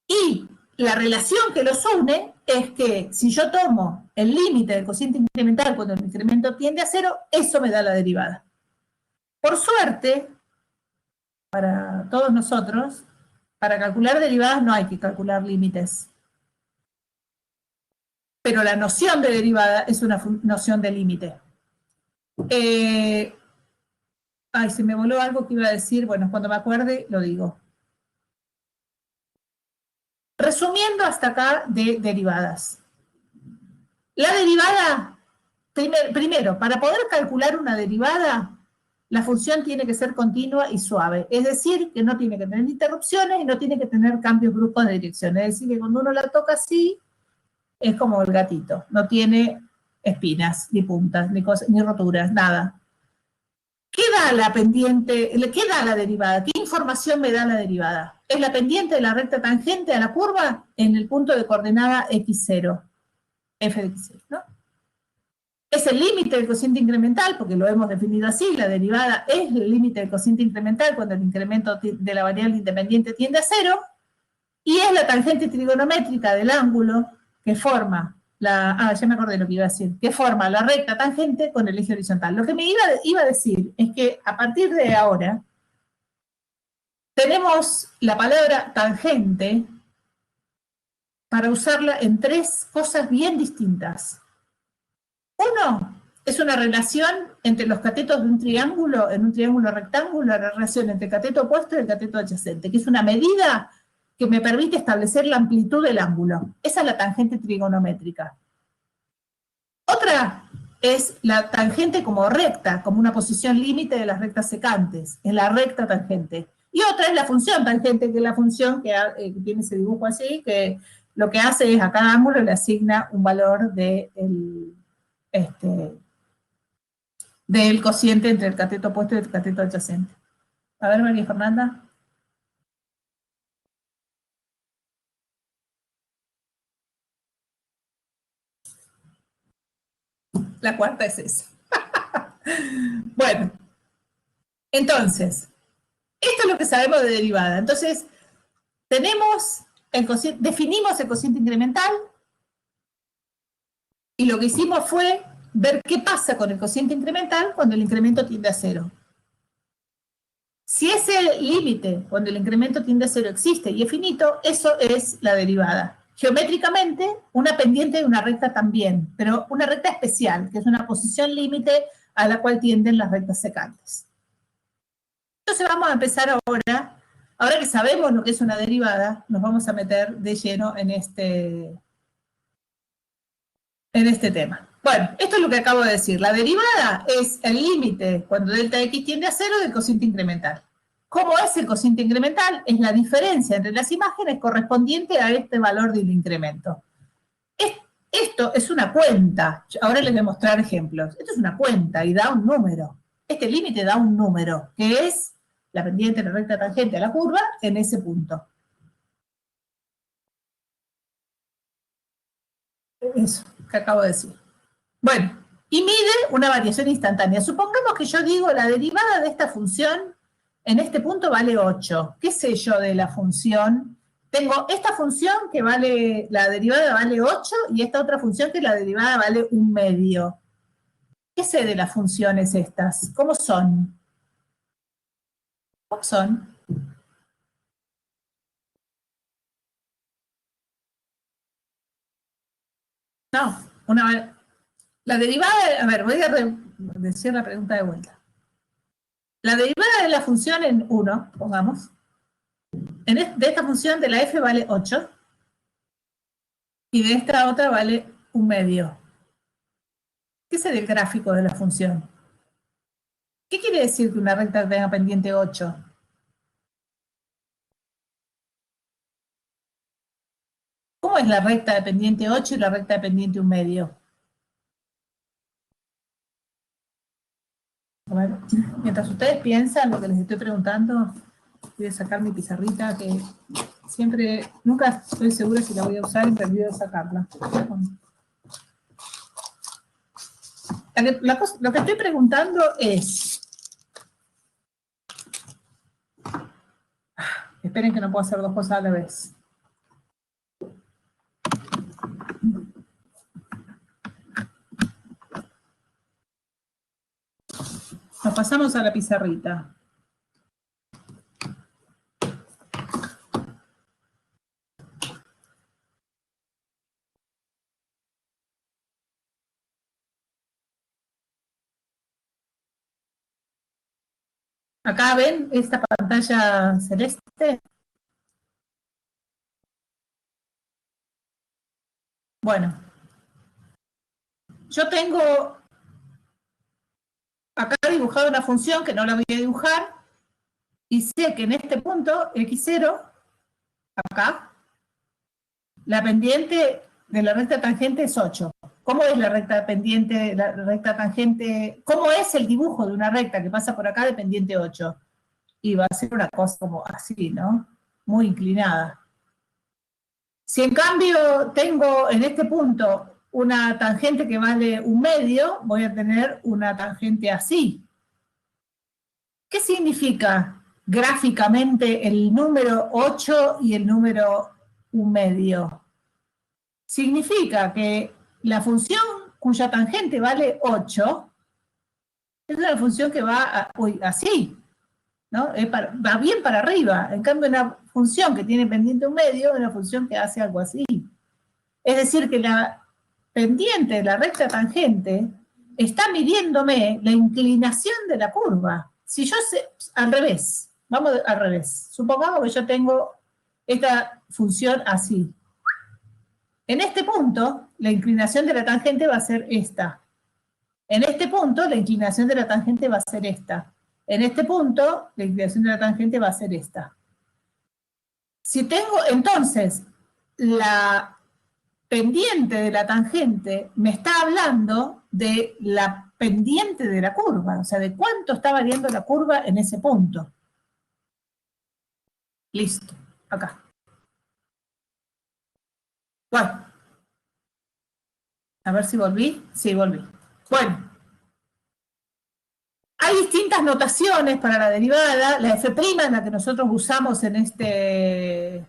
y la relación que los une es que si yo tomo el límite del cociente incremental cuando el incremento tiende a cero, eso me da la derivada. Por suerte, para todos nosotros, para calcular derivadas no hay que calcular límites. Pero la noción de derivada es una noción de límite. Ay, se me voló algo que iba a decir. Bueno, cuando me acuerde, lo digo. Resumiendo hasta acá de derivadas. La derivada, primero, para poder calcular una derivada, la función tiene que ser continua y suave. Es decir, que no tiene que tener interrupciones y no tiene que tener cambios bruscos de dirección. Es decir, que cuando uno la toca así, es como el gatito. No tiene espinas, ni puntas, ni roturas, nada. ¿Qué da la pendiente? ¿Qué da la derivada? ¿Qué información me da la derivada? Es la pendiente de la recta tangente a la curva en el punto de coordenada x0, f de x0, ¿no? Es el límite del cociente incremental, porque lo hemos definido así, la derivada es el límite del cociente incremental cuando el incremento de la variable independiente tiende a cero, y es la tangente trigonométrica del ángulo que forma ya me acordé lo que iba a decir, que forma la recta tangente con el eje horizontal. Lo que me iba a decir es que a partir de ahora tenemos la palabra tangente para usarla en tres cosas bien distintas. Uno, es una relación entre los catetos de un triángulo, en un triángulo rectángulo, la relación entre el cateto opuesto y el cateto adyacente, que es una medida que me permite establecer la amplitud del ángulo. Esa es la tangente trigonométrica. Otra es la tangente como recta, como una posición límite de las rectas secantes, es la recta tangente. Y otra es la función tangente, que es la función que tiene ese dibujo así, que lo que hace es a cada ángulo le asigna un valor del cociente entre el cateto opuesto y el cateto adyacente. A ver, María Fernanda. La cuarta es esa. Bueno, entonces, esto es lo que sabemos de derivada. Entonces, definimos el cociente incremental y lo que hicimos fue ver qué pasa con el cociente incremental cuando el incremento tiende a cero. Si ese límite, cuando el incremento tiende a cero, existe y es finito, eso es la derivada. Geométricamente, una pendiente de una recta también, pero una recta especial, que es una posición límite a la cual tienden las rectas secantes. Entonces vamos a empezar ahora que sabemos lo que es una derivada, nos vamos a meter de lleno en este tema. Bueno, esto es lo que acabo de decir. La derivada es el límite cuando delta x tiende a cero del cociente incremental. ¿Cómo es el cociente incremental? Es la diferencia entre las imágenes correspondiente a este valor del incremento. Esto es una cuenta. Ahora les voy a mostrar ejemplos. Esto es una cuenta y da un número. este límite da un número, que es la pendiente de la recta tangente a la curva en ese punto. Eso que acabo de decir. Bueno, y mide una variación instantánea. Supongamos que yo digo la derivada de esta función en este punto vale 8. ¿Qué sé yo de la función? Tengo esta función que vale, la derivada vale 8 y esta otra función que la derivada vale 1/2. ¿Qué sé de las funciones estas? ¿Cómo son? ¿Cómo son? No, la derivada, a ver, voy a decir la pregunta de vuelta. La derivada de la función en 1, pongamos, de esta función de la f vale 8 y de esta otra vale 1/2. ¿Qué es el gráfico de la función? ¿Qué quiere decir que una recta tenga pendiente 8? ¿Cómo es la recta de pendiente 8 y la recta de pendiente 1/2? Bueno, mientras ustedes piensan lo que les estoy preguntando, voy a sacar mi pizarrita que siempre, nunca estoy segura si la voy a usar y me olvido de sacarla. Lo que estoy preguntando es, esperen que no puedo hacer dos cosas a la vez. Nos pasamos a la pizarrita. Acá ven esta pantalla celeste. Bueno, yo tengo acá dibujado una función que no la voy a dibujar y sé que en este punto, x0, acá, la pendiente de la recta tangente es 8. ¿Cómo es la recta pendiente, la recta tangente? ¿Cómo es el dibujo de una recta que pasa por acá de pendiente 8? Y va a ser una cosa como así, ¿no? Muy inclinada. Si en cambio tengo en este punto una tangente que vale 1/2, voy a tener una tangente así. ¿Qué significa gráficamente el número 8 y el número 1/2? Significa que la función cuya tangente vale 8 es una función que va así, ¿no? Va bien para arriba. En cambio, una función que tiene pendiente 1/2 es una función que hace algo así. Es decir, que la pendiente de la recta tangente está midiéndome la inclinación de la curva. Si yo sé, al revés, vamos al revés. Supongamos que yo tengo esta función así. En este punto, la inclinación de la tangente va a ser esta. En este punto, la inclinación de la tangente va a ser esta. En este punto, la inclinación de la tangente va a ser esta. Si tengo, entonces, la pendiente de la tangente me está hablando de la pendiente de la curva, o sea, de cuánto está variando la curva en ese punto. Listo, acá. Bueno, a ver si volví. Sí, volví. Bueno, hay distintas notaciones para la derivada. La f' es la que nosotros usamos en este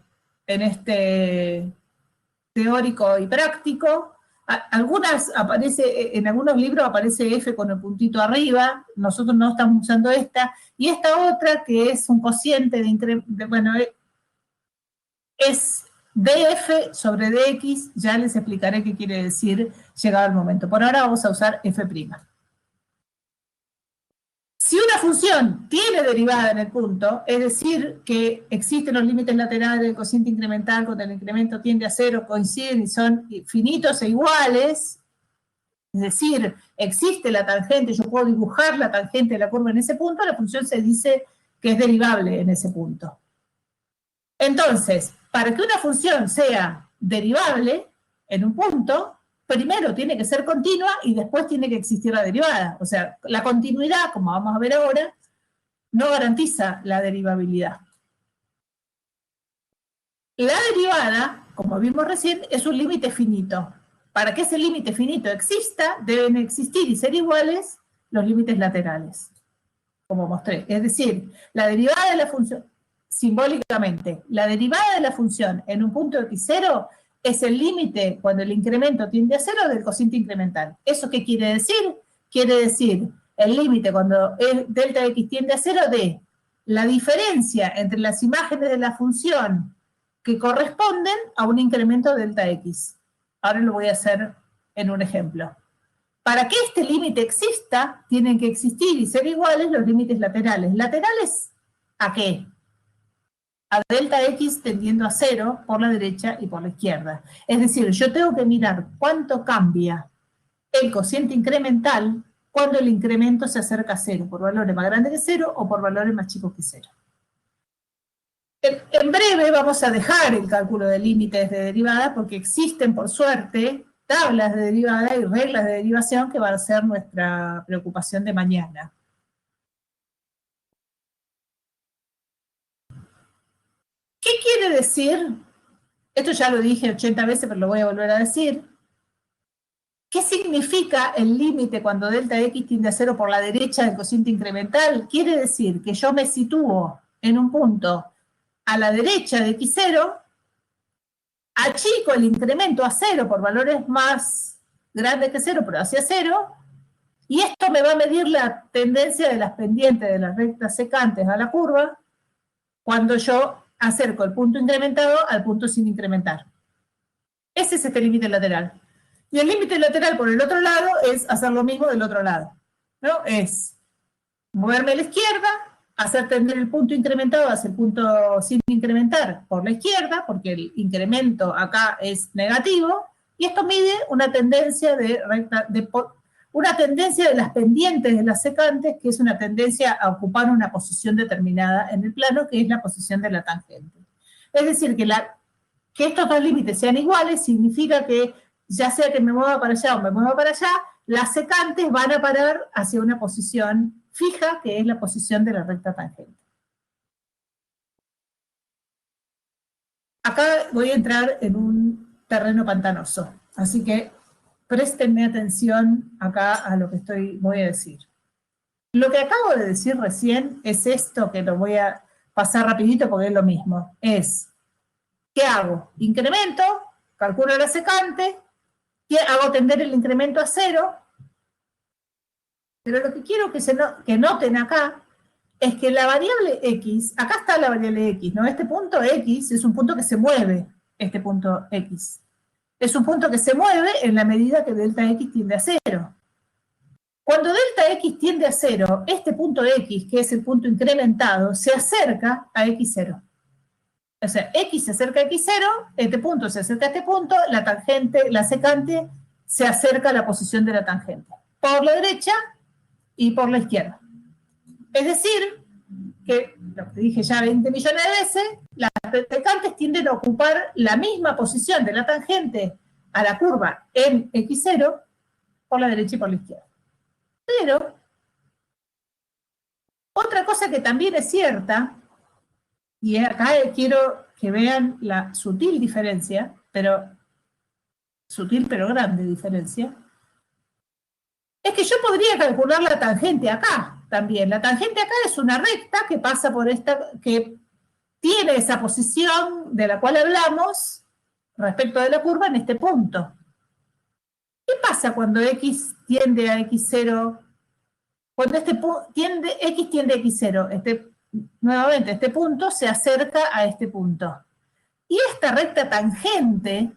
teórico y práctico. Algunas aparece, en algunos libros aparece F con el puntito arriba, nosotros no estamos usando esta, y esta otra que es un cociente de incremento, bueno, es df sobre dx, ya les explicaré qué quiere decir llegado el momento. Por ahora vamos a usar f'. Si una función tiene derivada en el punto, es decir, que existen los límites laterales del cociente incremental cuando el incremento tiende a 0, coinciden y son finitos e iguales, es decir, existe la tangente, yo puedo dibujar la tangente de la curva en ese punto, la función se dice que es derivable en ese punto. Entonces, para que una función sea derivable en un punto, primero tiene que ser continua y después tiene que existir la derivada. O sea, la continuidad, como vamos a ver ahora, no garantiza la derivabilidad. La derivada, como vimos recién, es un límite finito. Para que ese límite finito exista, deben existir y ser iguales los límites laterales, como mostré. Es decir, la derivada de la función, simbólicamente, la derivada de la función en un punto x0 es el límite cuando el incremento tiende a 0 del cociente incremental. ¿Eso qué quiere decir? Quiere decir el límite cuando delta x tiende a 0 de la diferencia entre las imágenes de la función que corresponden a un incremento delta x. Ahora lo voy a hacer en un ejemplo. Para que este límite exista, tienen que existir y ser iguales los límites laterales. ¿Laterales a qué? A delta x tendiendo a 0 por la derecha y por la izquierda. Es decir, yo tengo que mirar cuánto cambia el cociente incremental cuando el incremento se acerca a 0, por valores más grandes que 0 o por valores más chicos que 0. En breve vamos a dejar el cálculo de límites de derivada porque existen, por suerte, tablas de derivada y reglas de derivación que van a ser nuestra preocupación de mañana. ¿Qué quiere decir? Esto ya lo dije 80 veces, pero lo voy a volver a decir. ¿Qué significa el límite cuando delta x tiende a 0 por la derecha del cociente incremental? Quiere decir que yo me sitúo en un punto a la derecha de x0, achico el incremento a 0 por valores más grandes que 0, pero hacia 0, y esto me va a medir la tendencia de las pendientes de las rectas secantes a la curva cuando yo acerco el punto incrementado al punto sin incrementar. Ese es este límite lateral. Y el límite lateral por el otro lado es hacer lo mismo del otro lado, ¿no? Es moverme a la izquierda, hacer tender el punto incrementado hacia el punto sin incrementar por la izquierda, porque el incremento acá es negativo, y esto mide una tendencia de las pendientes de las secantes, que es una tendencia a ocupar una posición determinada en el plano, que es la posición de la tangente. Es decir, que estos dos límites sean iguales significa que ya sea que me mueva para allá o me mueva para allá, las secantes van a parar hacia una posición fija, que es la posición de la recta tangente. Acá voy a entrar en un terreno pantanoso, así que préstenme atención acá a lo que voy a decir. Lo que acabo de decir recién es esto, que lo voy a pasar rapidito porque es lo mismo. ¿Qué hago? Incremento, calculo la secante, hago tender el incremento a 0, pero lo que quiero que noten acá es que la variable x, acá está la variable x, ¿no? Este punto x es un punto que se mueve, este punto x. Es un punto que se mueve en la medida que delta x tiende a 0. Cuando delta x tiende a 0, este punto x, que es el punto incrementado, se acerca a x0. O sea, x se acerca a x0, este punto se acerca a este punto, la secante se acerca a la posición de la tangente, por la derecha y por la izquierda. Es decir, que, lo que dije ya 20 millones de veces, las secantes tienden a ocupar la misma posición de la tangente a la curva en x0 por la derecha y por la izquierda. Pero, otra cosa que también es cierta, y acá quiero que vean la sutil diferencia, sutil pero grande diferencia, es que yo podría calcular la tangente acá también. La tangente acá es una recta que pasa por que tiene esa posición de la cual hablamos respecto de la curva en este punto. ¿Qué pasa cuando x tiende a x0? Cuando x tiende a x0, nuevamente este punto se acerca a este punto. Y esta recta tangente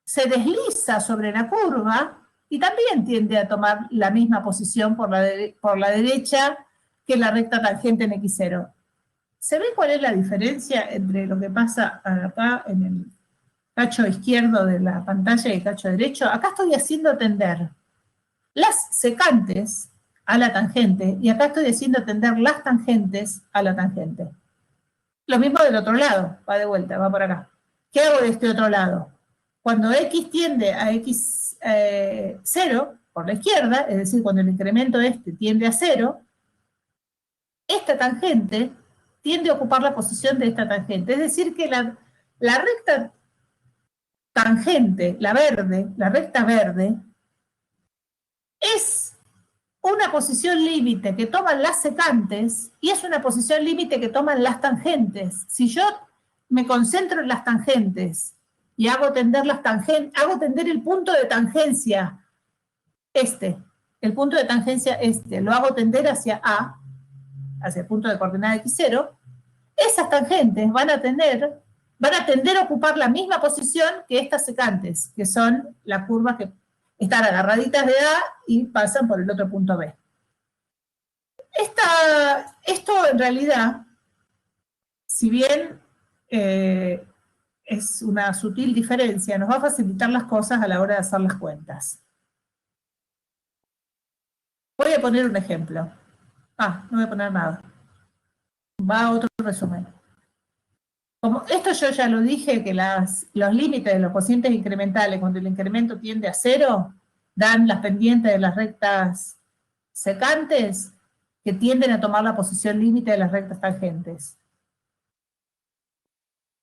se desliza sobre la curva y también tiende a tomar la misma posición por la derecha que la recta tangente en x0. ¿Se ve cuál es la diferencia entre lo que pasa acá en el cacho izquierdo de la pantalla y el cacho derecho? Acá estoy haciendo tender las secantes a la tangente y acá estoy haciendo tender las tangentes a la tangente. Lo mismo del otro lado, va de vuelta, va por acá. ¿Qué hago de este otro lado? Cuando x tiende a x, 0 por la izquierda, es decir, cuando el incremento este tiende a 0, esta tangente tiende a ocupar la posición de esta tangente. Es decir, que la recta tangente, la recta verde, es una posición límite que toman las secantes y es una posición límite que toman las tangentes. Si yo me concentro en las tangentes y hago tender el punto de tangencia el punto de tangencia lo hago tender hacia A, hacia el punto de coordenada x0, esas tangentes van a tender a ocupar la misma posición que estas secantes, que son las curvas que están agarraditas de A y pasan por el otro punto B. Esto en realidad, si bien es una sutil diferencia, nos va a facilitar las cosas a la hora de hacer las cuentas. Voy a poner un ejemplo. No voy a poner nada. Va a otro resumen. Como esto yo ya lo dije, que los límites de los cocientes incrementales, cuando el incremento tiende a 0, dan las pendientes de las rectas secantes que tienden a tomar la posición límite de las rectas tangentes.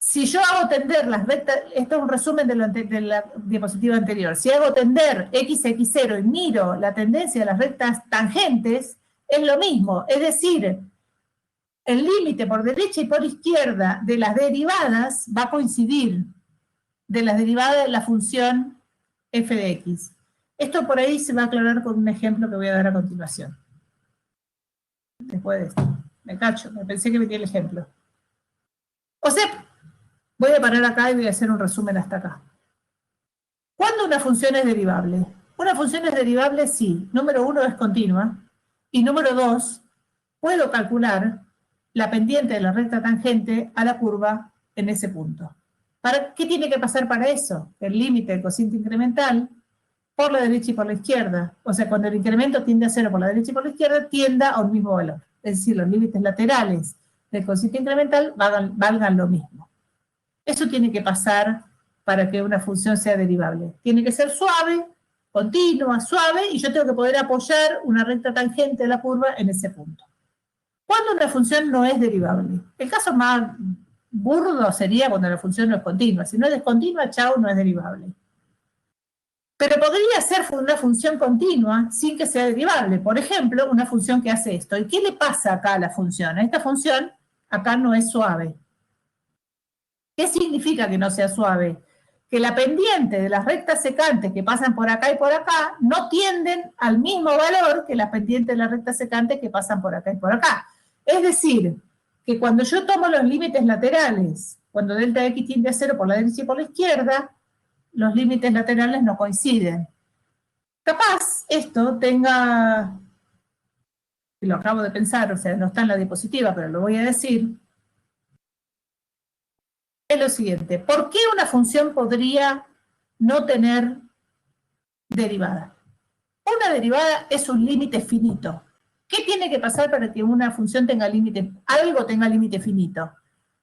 Si yo hago tender las rectas, esto es un resumen de la diapositiva anterior, si hago tender x0 y miro la tendencia de las rectas tangentes, es lo mismo, es decir, el límite por derecha y por izquierda de las derivadas va a coincidir de las derivadas de la función f de x. Esto por ahí se va a aclarar con un ejemplo que voy a dar a continuación. Después de esto. Me pensé que venía el ejemplo. O sea, voy a parar acá y voy a hacer un resumen hasta acá. ¿Cuándo una función es derivable? Una función es derivable si, número 1, es continua, y número 2, puedo calcular la pendiente de la recta tangente a la curva en ese punto. ¿Qué tiene que pasar para eso? El límite del cociente incremental por la derecha y por la izquierda. O sea, cuando el incremento tiende a 0 por la derecha y por la izquierda, tienda a un mismo valor. Es decir, los límites laterales del cociente incremental valgan lo mismo. Eso tiene que pasar para que una función sea derivable. Tiene que ser suave, continua, suave, y yo tengo que poder apoyar una recta tangente de la curva en ese punto. ¿Cuándo una función no es derivable? El caso más burdo sería cuando la función no es continua. Si no es discontinua, chau, no es derivable. Pero podría ser una función continua sin que sea derivable. Por ejemplo, una función que hace esto. ¿Y qué le pasa acá a la función? Esta función acá no es suave. ¿Qué significa que no sea suave? Que la pendiente de las rectas secantes que pasan por acá y por acá no tienden al mismo valor que las pendientes de las rectas secantes que pasan por acá y por acá. Es decir, que cuando yo tomo los límites laterales, cuando delta x tiende a 0 por la derecha y por la izquierda, los límites laterales no coinciden. Capaz esto tenga, lo acabo de pensar, o sea, no está en la diapositiva, pero lo voy a decir, es lo siguiente. ¿Por qué una función podría no tener derivada? Una derivada es un límite finito. ¿Qué tiene que pasar para que una función tenga límite, algo tenga límite finito?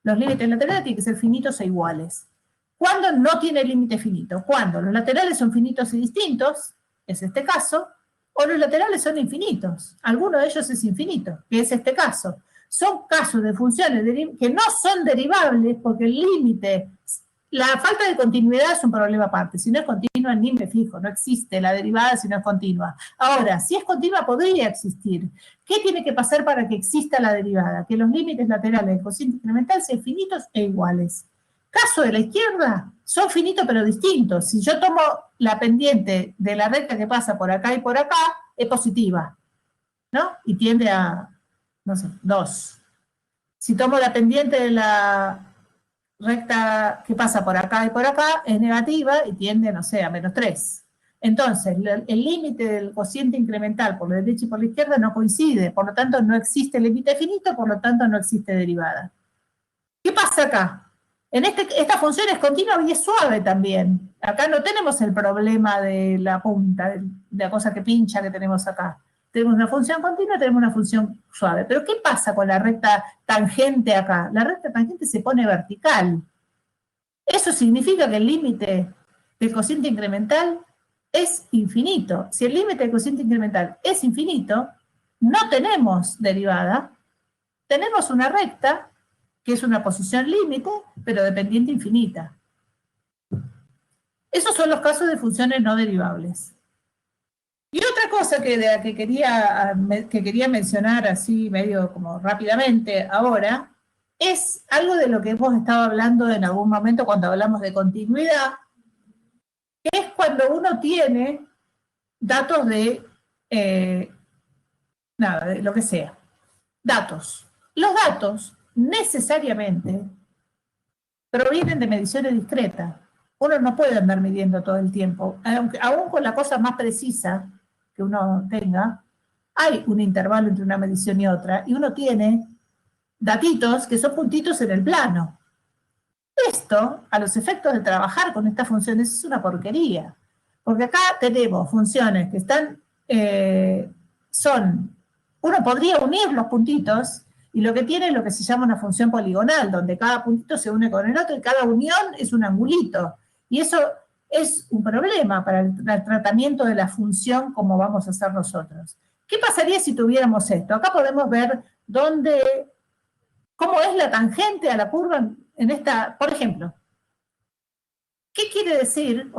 Los límites laterales tienen que ser finitos e iguales. ¿Cuándo no tiene límite finito? Cuando los laterales son finitos y distintos, es este caso, o los laterales son infinitos. Alguno de ellos es infinito, que es este caso. Son casos de funciones que no son derivables porque el límite, la falta de continuidad es un problema aparte. Si no es continua, ni me fijo, no existe la derivada si no es continua. Ahora, si es continua, podría existir. ¿Qué tiene que pasar para que exista la derivada? Que los límites laterales del cociente incremental sean finitos e iguales. Caso de la izquierda, son finitos pero distintos. Si yo tomo la pendiente de la recta que pasa por acá y por acá, es positiva, ¿no? Y tiende a, no sé, 2. Si tomo la pendiente de la recta que pasa por acá y por acá, es negativa y tiende, no sé, a -3. Entonces, el límite del cociente incremental por la derecha y por la izquierda no coincide, por lo tanto no existe límite finito, por lo tanto no existe derivada. ¿Qué pasa acá? Esta función es continua y es suave también. Acá no tenemos el problema de la punta, de la cosa que pincha que tenemos acá. Tenemos una función continua, tenemos una función suave. Pero ¿qué pasa con la recta tangente acá? La recta tangente se pone vertical. Eso significa que el límite del cociente incremental es infinito. Si el límite del cociente incremental es infinito, no tenemos derivada, tenemos una recta, que es una posición límite, pero de pendiente infinita. Esos son los casos de funciones no derivables. Y otra cosa que quería mencionar así medio como rápidamente ahora, es algo de lo que hemos estado hablando en algún momento cuando hablamos de continuidad, que es cuando uno tiene datos de nada, de lo que sea. Datos. Los datos necesariamente provienen de mediciones discretas. Uno no puede andar midiendo todo el tiempo. Aún con la cosa más precisa que uno tenga, hay un intervalo entre una medición y otra, y uno tiene datitos que son puntitos en el plano. Esto, a los efectos de trabajar con estas funciones, es una porquería. Porque acá tenemos funciones que están, uno podría unir los puntitos, y lo que tiene es lo que se llama una función poligonal, donde cada puntito se une con el otro y cada unión es un angulito. Y eso es un problema para el tratamiento de la función como vamos a hacer nosotros. ¿Qué pasaría si tuviéramos esto? Acá podemos ver cómo es la tangente a la curva en esta, por ejemplo. ¿Qué quiere decir?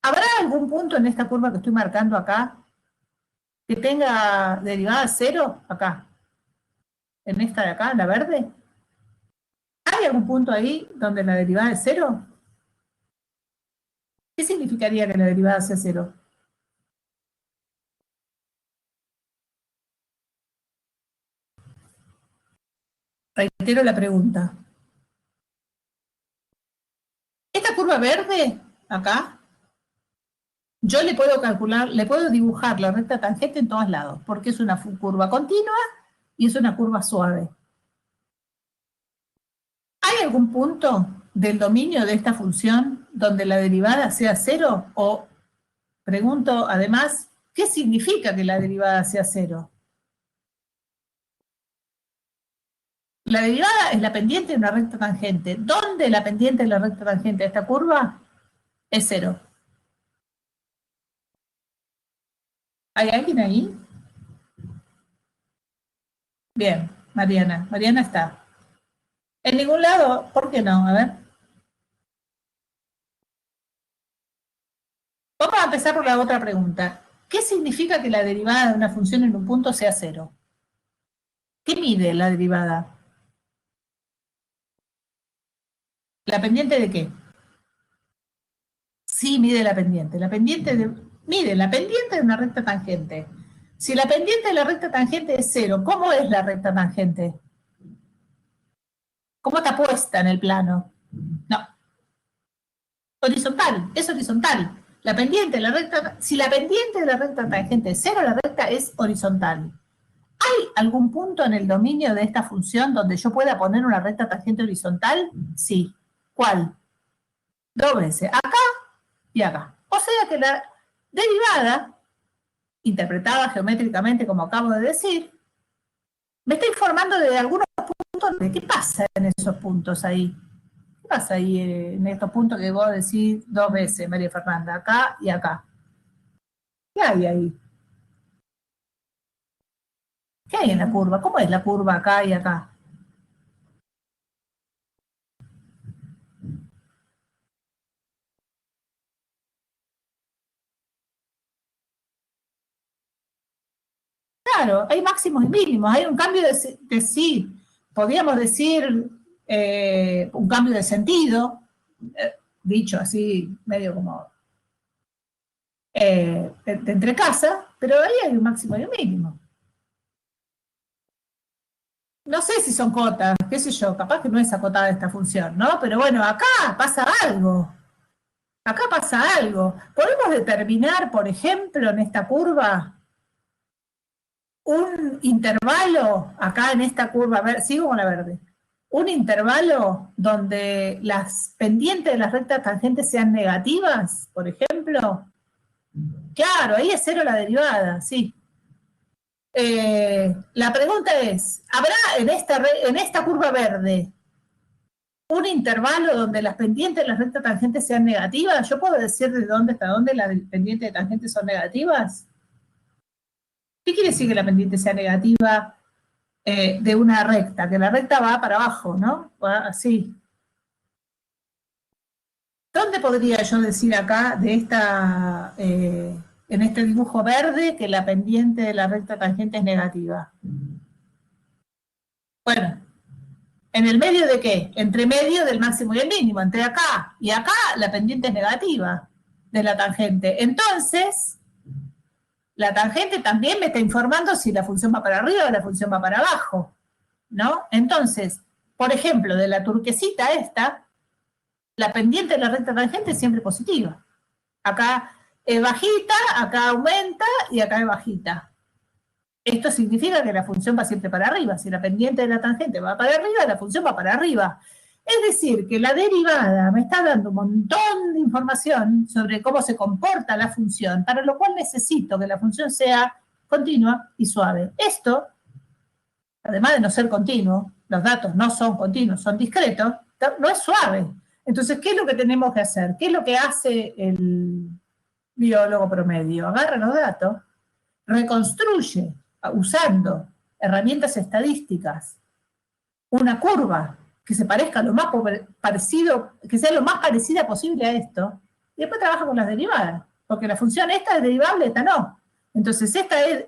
¿Habrá algún punto en esta curva que estoy marcando acá que tenga derivada cero? Acá. En esta de acá, en la verde. ¿Hay algún punto ahí donde la derivada es cero? ¿Qué significaría que la derivada sea cero? Reitero la pregunta. Esta curva verde, acá, yo le puedo calcular, le puedo dibujar la recta tangente en todos lados, porque es una curva continua y es una curva suave. ¿Hay algún punto del dominio de esta función donde la derivada sea cero? O pregunto, además, ¿qué significa que la derivada sea cero? La derivada es la pendiente de una recta tangente. ¿Dónde la pendiente de la recta tangente de esta curva? Es cero. ¿Hay alguien ahí? Bien, Mariana. Mariana está. ¿En ningún lado? ¿Por qué no? A ver. Vamos a empezar por la otra pregunta. ¿Qué significa que la derivada de una función en un punto sea cero? ¿Qué mide la derivada? ¿La pendiente de qué? Sí, mide la pendiente. Mide la pendiente de una recta tangente. Si la pendiente de la recta tangente es cero, ¿cómo es la recta tangente? ¿Cómo está puesta en el plano? No. Horizontal, es horizontal. La pendiente de la recta, si la pendiente de la recta tangente es cero, la recta es horizontal. ¿Hay algún punto en el dominio de esta función donde yo pueda poner una recta tangente horizontal? Sí. ¿Cuál? Dos veces. Acá y acá. O sea que la derivada, interpretada geométricamente como acabo de decir, me está informando de algunos puntos de qué pasa en esos puntos ahí. ¿Qué pasa ahí en estos puntos que vos decís dos veces, María Fernanda? Acá y acá. ¿Qué hay ahí? ¿Qué hay en la curva? ¿Cómo es la curva acá y acá? Claro, hay máximos y mínimos, hay un cambio de sí, podríamos decir un cambio de sentido, dicho así, medio como de entre casa, pero ahí hay un máximo y un mínimo. No sé si son cotas, qué sé yo, capaz que no es acotada esta función, ¿no? Pero bueno, acá pasa algo. Acá pasa algo. Podemos determinar, por ejemplo, en esta curva, un intervalo, acá en esta curva, a ver, sigo con la verde, un intervalo donde las pendientes de las rectas tangentes sean negativas, por ejemplo. Claro, ahí es cero la derivada, sí. La pregunta es, ¿habrá en esta curva verde un intervalo donde las pendientes de las rectas tangentes sean negativas? ¿Yo puedo decir de dónde hasta dónde las pendientes de tangentes son negativas? ¿Qué quiere decir que la pendiente sea negativa de una recta? Que la recta va para abajo, ¿no? Va así. ¿Dónde podría yo decir acá, de esta, en este dibujo verde, que la pendiente de la recta tangente es negativa? Bueno, ¿en el medio de qué? Entre medio del máximo y el mínimo, entre acá y acá la pendiente es negativa de la tangente. Entonces, la tangente también me está informando si la función va para arriba o la función va para abajo, ¿no? Entonces, por ejemplo, de la turquesita esta, la pendiente de la recta tangente es siempre positiva. Acá es bajita, acá aumenta y acá es bajita. Esto significa que la función va siempre para arriba. Si la pendiente de la tangente va para arriba, la función va para arriba. Es decir, que la derivada me está dando un montón de información sobre cómo se comporta la función, para lo cual necesito que la función sea continua y suave. Esto, además de no ser continuo, los datos no son continuos, son discretos, no es suave. Entonces, ¿qué es lo que tenemos que hacer? ¿Qué es lo que hace el biólogo promedio? Agarra los datos, reconstruye, usando herramientas estadísticas, una curva que se parezca lo más parecido, que sea lo más parecida posible a esto, y después trabaja con las derivadas, porque la función esta es derivable, esta no. Entonces esta es,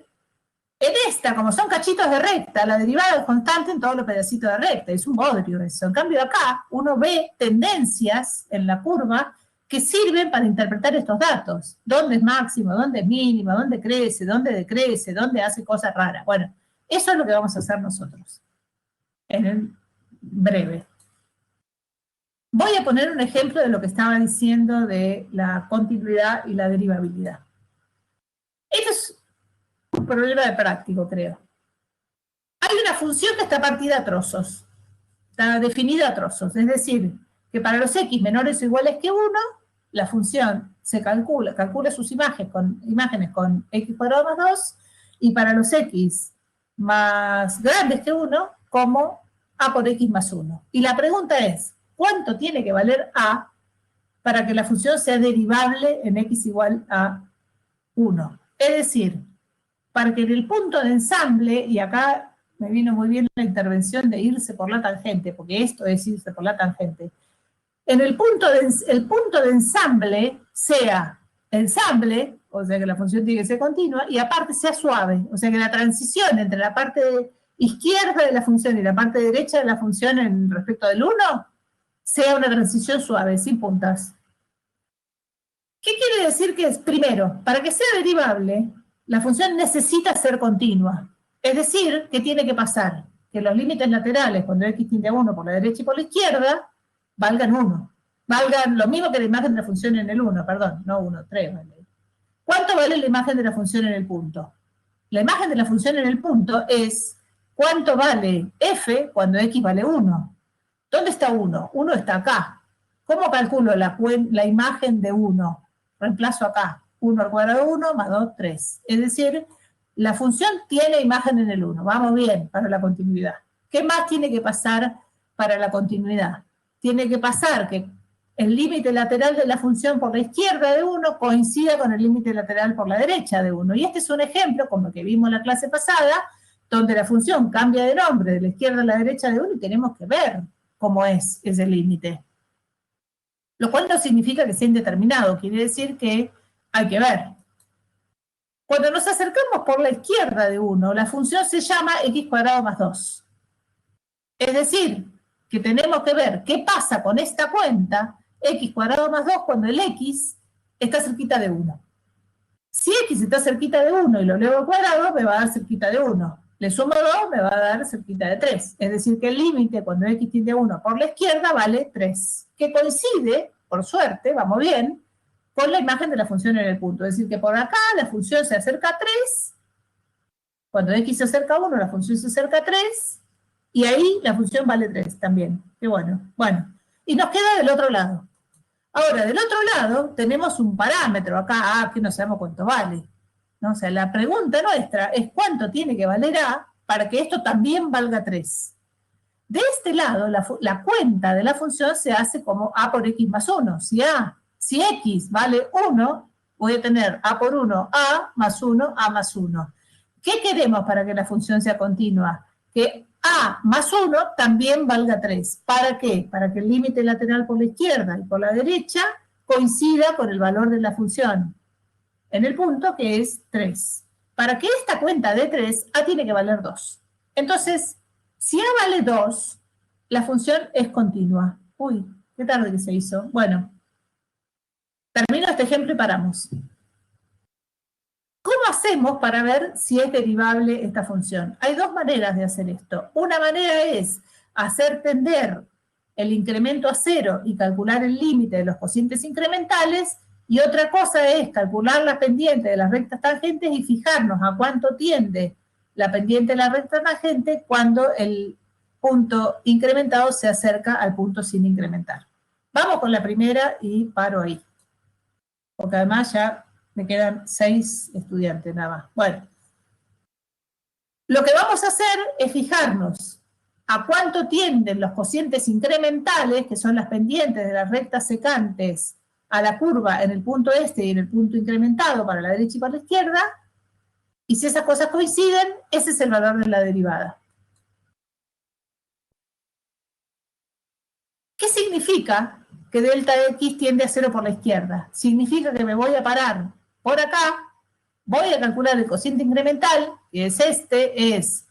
en esta, como son cachitos de recta, la derivada es constante en todos los pedacitos de recta, es un bodrio eso. En cambio acá uno ve tendencias en la curva que sirven para interpretar estos datos. ¿Dónde es máximo? ¿Dónde es mínimo? ¿Dónde crece? ¿Dónde decrece? ¿Dónde hace cosas raras? Bueno, eso es lo que vamos a hacer nosotros. En el breve. Voy a poner un ejemplo de lo que estaba diciendo de la continuidad y la derivabilidad. Este es un problema de práctico, creo. Hay una función que está partida a trozos, está definida a trozos, es decir, que para los x menores o iguales que 1, la función se calcula sus imágenes con x cuadrado más 2, y para los x más grandes que 1, como a por x más 1. Y la pregunta es, ¿cuánto tiene que valer a para que la función sea derivable en x igual a 1? Es decir, para que en el punto de ensamble, y acá me vino muy bien la intervención de irse por la tangente, porque esto es irse por la tangente, en el punto de ensamble sea ensamble, o sea que la función tiene que ser continua, y aparte sea suave, o sea que la transición entre la parte izquierda de la función y la parte derecha de la función en respecto del 1 sea una transición suave, sin puntas. ¿Qué quiere decir que es? Primero, para que sea derivable, la función necesita ser continua. Es decir, que tiene que pasar que los límites laterales, cuando x tiende a 1 por la derecha y por la izquierda, valgan 1. Valgan lo mismo que la imagen de la función en el 1, perdón, no 1, 3. Vale. ¿Cuánto vale la imagen de la función en el punto? La imagen de la función en el punto es cuánto vale f cuando x vale 1. ¿Dónde está 1? 1 está acá. ¿Cómo calculo la imagen de 1? Reemplazo acá. 1 al cuadrado 1 más 2, 3. Es decir, la función tiene imagen en el 1. Vamos bien para la continuidad. ¿Qué más tiene que pasar para la continuidad? Tiene que pasar que el límite lateral de la función por la izquierda de 1 coincida con el límite lateral por la derecha de 1. Y este es un ejemplo, como el que vimos en la clase pasada, donde la función cambia de nombre de la izquierda a la derecha de 1 y tenemos que ver cómo es ese límite. Lo cual no significa que sea indeterminado, quiere decir que hay que ver. Cuando nos acercamos por la izquierda de 1, la función se llama x cuadrado más 2. Es decir, que tenemos que ver qué pasa con esta cuenta x cuadrado más 2 cuando el x está cerquita de 1. Si x está cerquita de 1 y lo elevo al cuadrado, me va a dar cerquita de 1. Le sumo 2, me va a dar cerquita de 3. Es decir, que el límite cuando x tiende a 1 por la izquierda vale 3. Que coincide, por suerte, vamos bien, con la imagen de la función en el punto. Es decir, que por acá la función se acerca a 3. Cuando x se acerca a 1, la función se acerca a 3. Y ahí la función vale 3 también. Qué bueno. Bueno, y nos queda del otro lado. Ahora, del otro lado, tenemos un parámetro acá, que no sabemos cuánto vale. ¿No? O sea, la pregunta nuestra es cuánto tiene que valer A para que esto también valga 3. De este lado, la cuenta de la función se hace como a por x más 1. Si x vale 1, voy a tener a por 1, a más 1, a más 1. ¿Qué queremos para que la función sea continua? Que a más 1 también valga 3. ¿Para qué? Para que el límite lateral por la izquierda y por la derecha coincida con el valor de la función en el punto que es 3. Para que esta cuenta de 3, a tiene que valer 2. Entonces, si a vale 2, la función es continua. Uy, qué tarde que se hizo. Bueno, termino este ejemplo y paramos. ¿Cómo hacemos para ver si es derivable esta función? Hay dos maneras de hacer esto. Una manera es hacer tender el incremento a 0 y calcular el límite de los cocientes incrementales, y otra cosa es calcular la pendiente de las rectas tangentes y fijarnos a cuánto tiende la pendiente de la recta tangente cuando el punto incrementado se acerca al punto sin incrementar. Vamos con la primera y paro ahí, porque además ya me quedan 6 estudiantes nada más. Bueno, lo que vamos a hacer es fijarnos a cuánto tienden los cocientes incrementales, que son las pendientes de las rectas secantes a la curva en el punto este y en el punto incrementado para la derecha y para la izquierda, y si esas cosas coinciden, ese es el valor de la derivada. ¿Qué significa que delta x tiende a 0 por la izquierda? Significa que me voy a parar por acá, voy a calcular el cociente incremental, que es este, es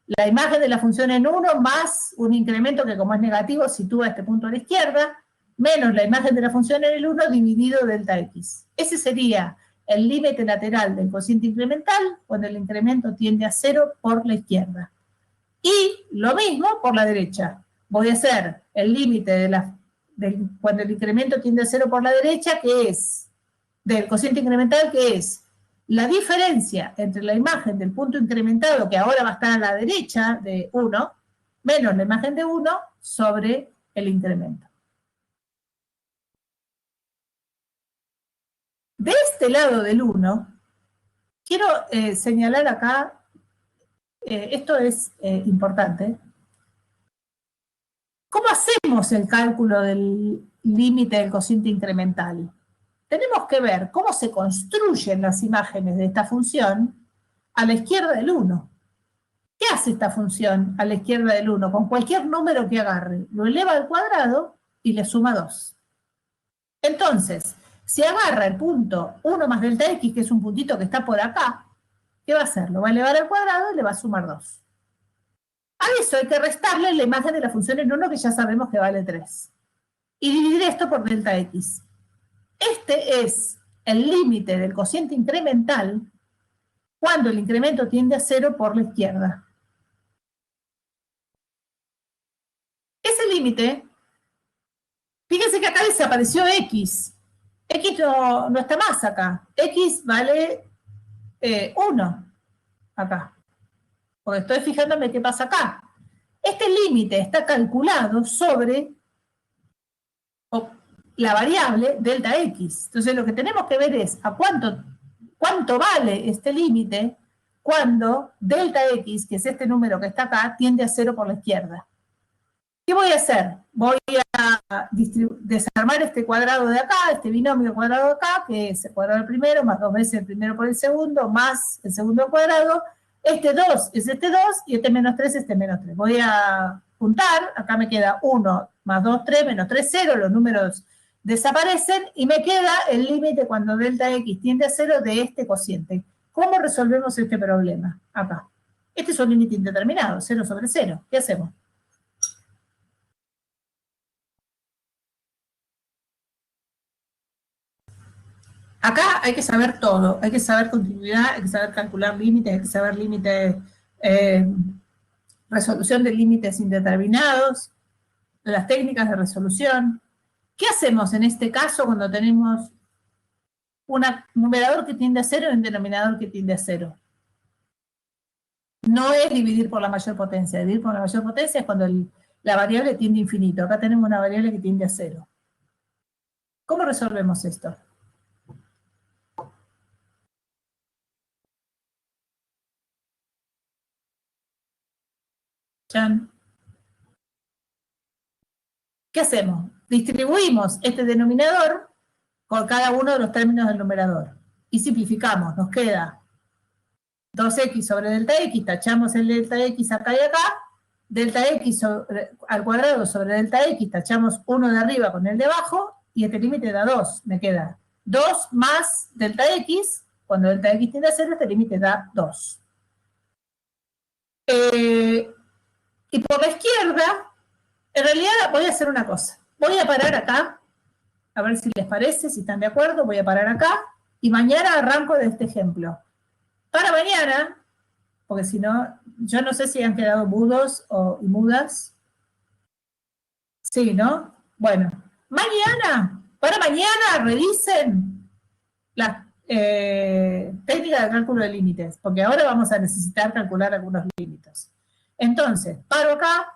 la imagen de la función en 1 más un incremento que como es negativo sitúa este punto a la izquierda, menos la imagen de la función en el 1 dividido delta x. Ese sería el límite lateral del cociente incremental cuando el incremento tiende a 0 por la izquierda. Y lo mismo por la derecha. Voy a hacer el límite cuando el incremento tiende a 0 por la derecha, que es del cociente incremental, que es la diferencia entre la imagen del punto incrementado, que ahora va a estar a la derecha de 1, menos la imagen de 1 sobre el incremento. De este lado del 1, quiero señalar acá, esto es importante, ¿cómo hacemos el cálculo del límite del cociente incremental? Tenemos que ver cómo se construyen las imágenes de esta función a la izquierda del 1. ¿Qué hace esta función a la izquierda del 1? Con cualquier número que agarre, lo eleva al cuadrado y le suma 2. Entonces, si agarra el punto 1 más delta x, que es un puntito que está por acá, ¿qué va a hacer? Lo va a elevar al cuadrado y le va a sumar 2. A eso hay que restarle la imagen de la función en 1, que ya sabemos que vale 3. Y dividir esto por delta x. Este es el límite del cociente incremental cuando el incremento tiende a 0 por la izquierda. Ese límite, fíjense que acá desapareció x. X no está más acá. X vale 1 acá. Porque estoy fijándome qué pasa acá. Este límite está calculado sobre la variable delta x. Entonces lo que tenemos que ver es a cuánto vale este límite cuando delta x, que es este número que está acá, tiende a 0 por la izquierda. ¿Qué voy a hacer? Voy a desarmar este cuadrado de acá, este binomio cuadrado de acá, que es el cuadrado del primero, más 2 veces el primero por el segundo, más el segundo al cuadrado. Este 2 es este 2, y este menos 3 es este menos 3. Voy a juntar, acá me queda 1 más 2, 3, menos 3, 0, los números desaparecen, y me queda el límite cuando delta x tiende a 0 de este cociente. ¿Cómo resolvemos este problema? Acá. Este es un límite indeterminado, 0 sobre 0. ¿Qué hacemos? Acá hay que saber todo, hay que saber continuidad, hay que saber calcular límites, hay que saber límites, resolución de límites indeterminados, las técnicas de resolución. ¿Qué hacemos en este caso cuando tenemos un numerador que tiende a 0 y un denominador que tiende a 0? No es dividir por la mayor potencia. Dividir por la mayor potencia es cuando la variable tiende a infinito. Acá tenemos una variable que tiende a 0. ¿Cómo resolvemos esto? Chan. ¿qué hacemos? Distribuimos este denominador con cada uno de los términos del numerador. Y simplificamos, nos queda 2x sobre delta x, tachamos el delta x acá y acá, delta x al cuadrado sobre delta x, tachamos uno de arriba con el de abajo, y este límite da 2, me queda 2 más delta x, cuando delta x tiende a 0, este límite da 2. Y por la izquierda, en realidad voy a hacer una cosa. Voy a parar acá, a ver si les parece, si están de acuerdo, voy a parar acá, y mañana arranco de este ejemplo. Para mañana, porque si no, yo no sé si han quedado mudos y mudas. Sí, ¿no? Bueno, para mañana revisen la técnica de cálculo de límites, porque ahora vamos a necesitar calcular algunos límites. Entonces, paro acá,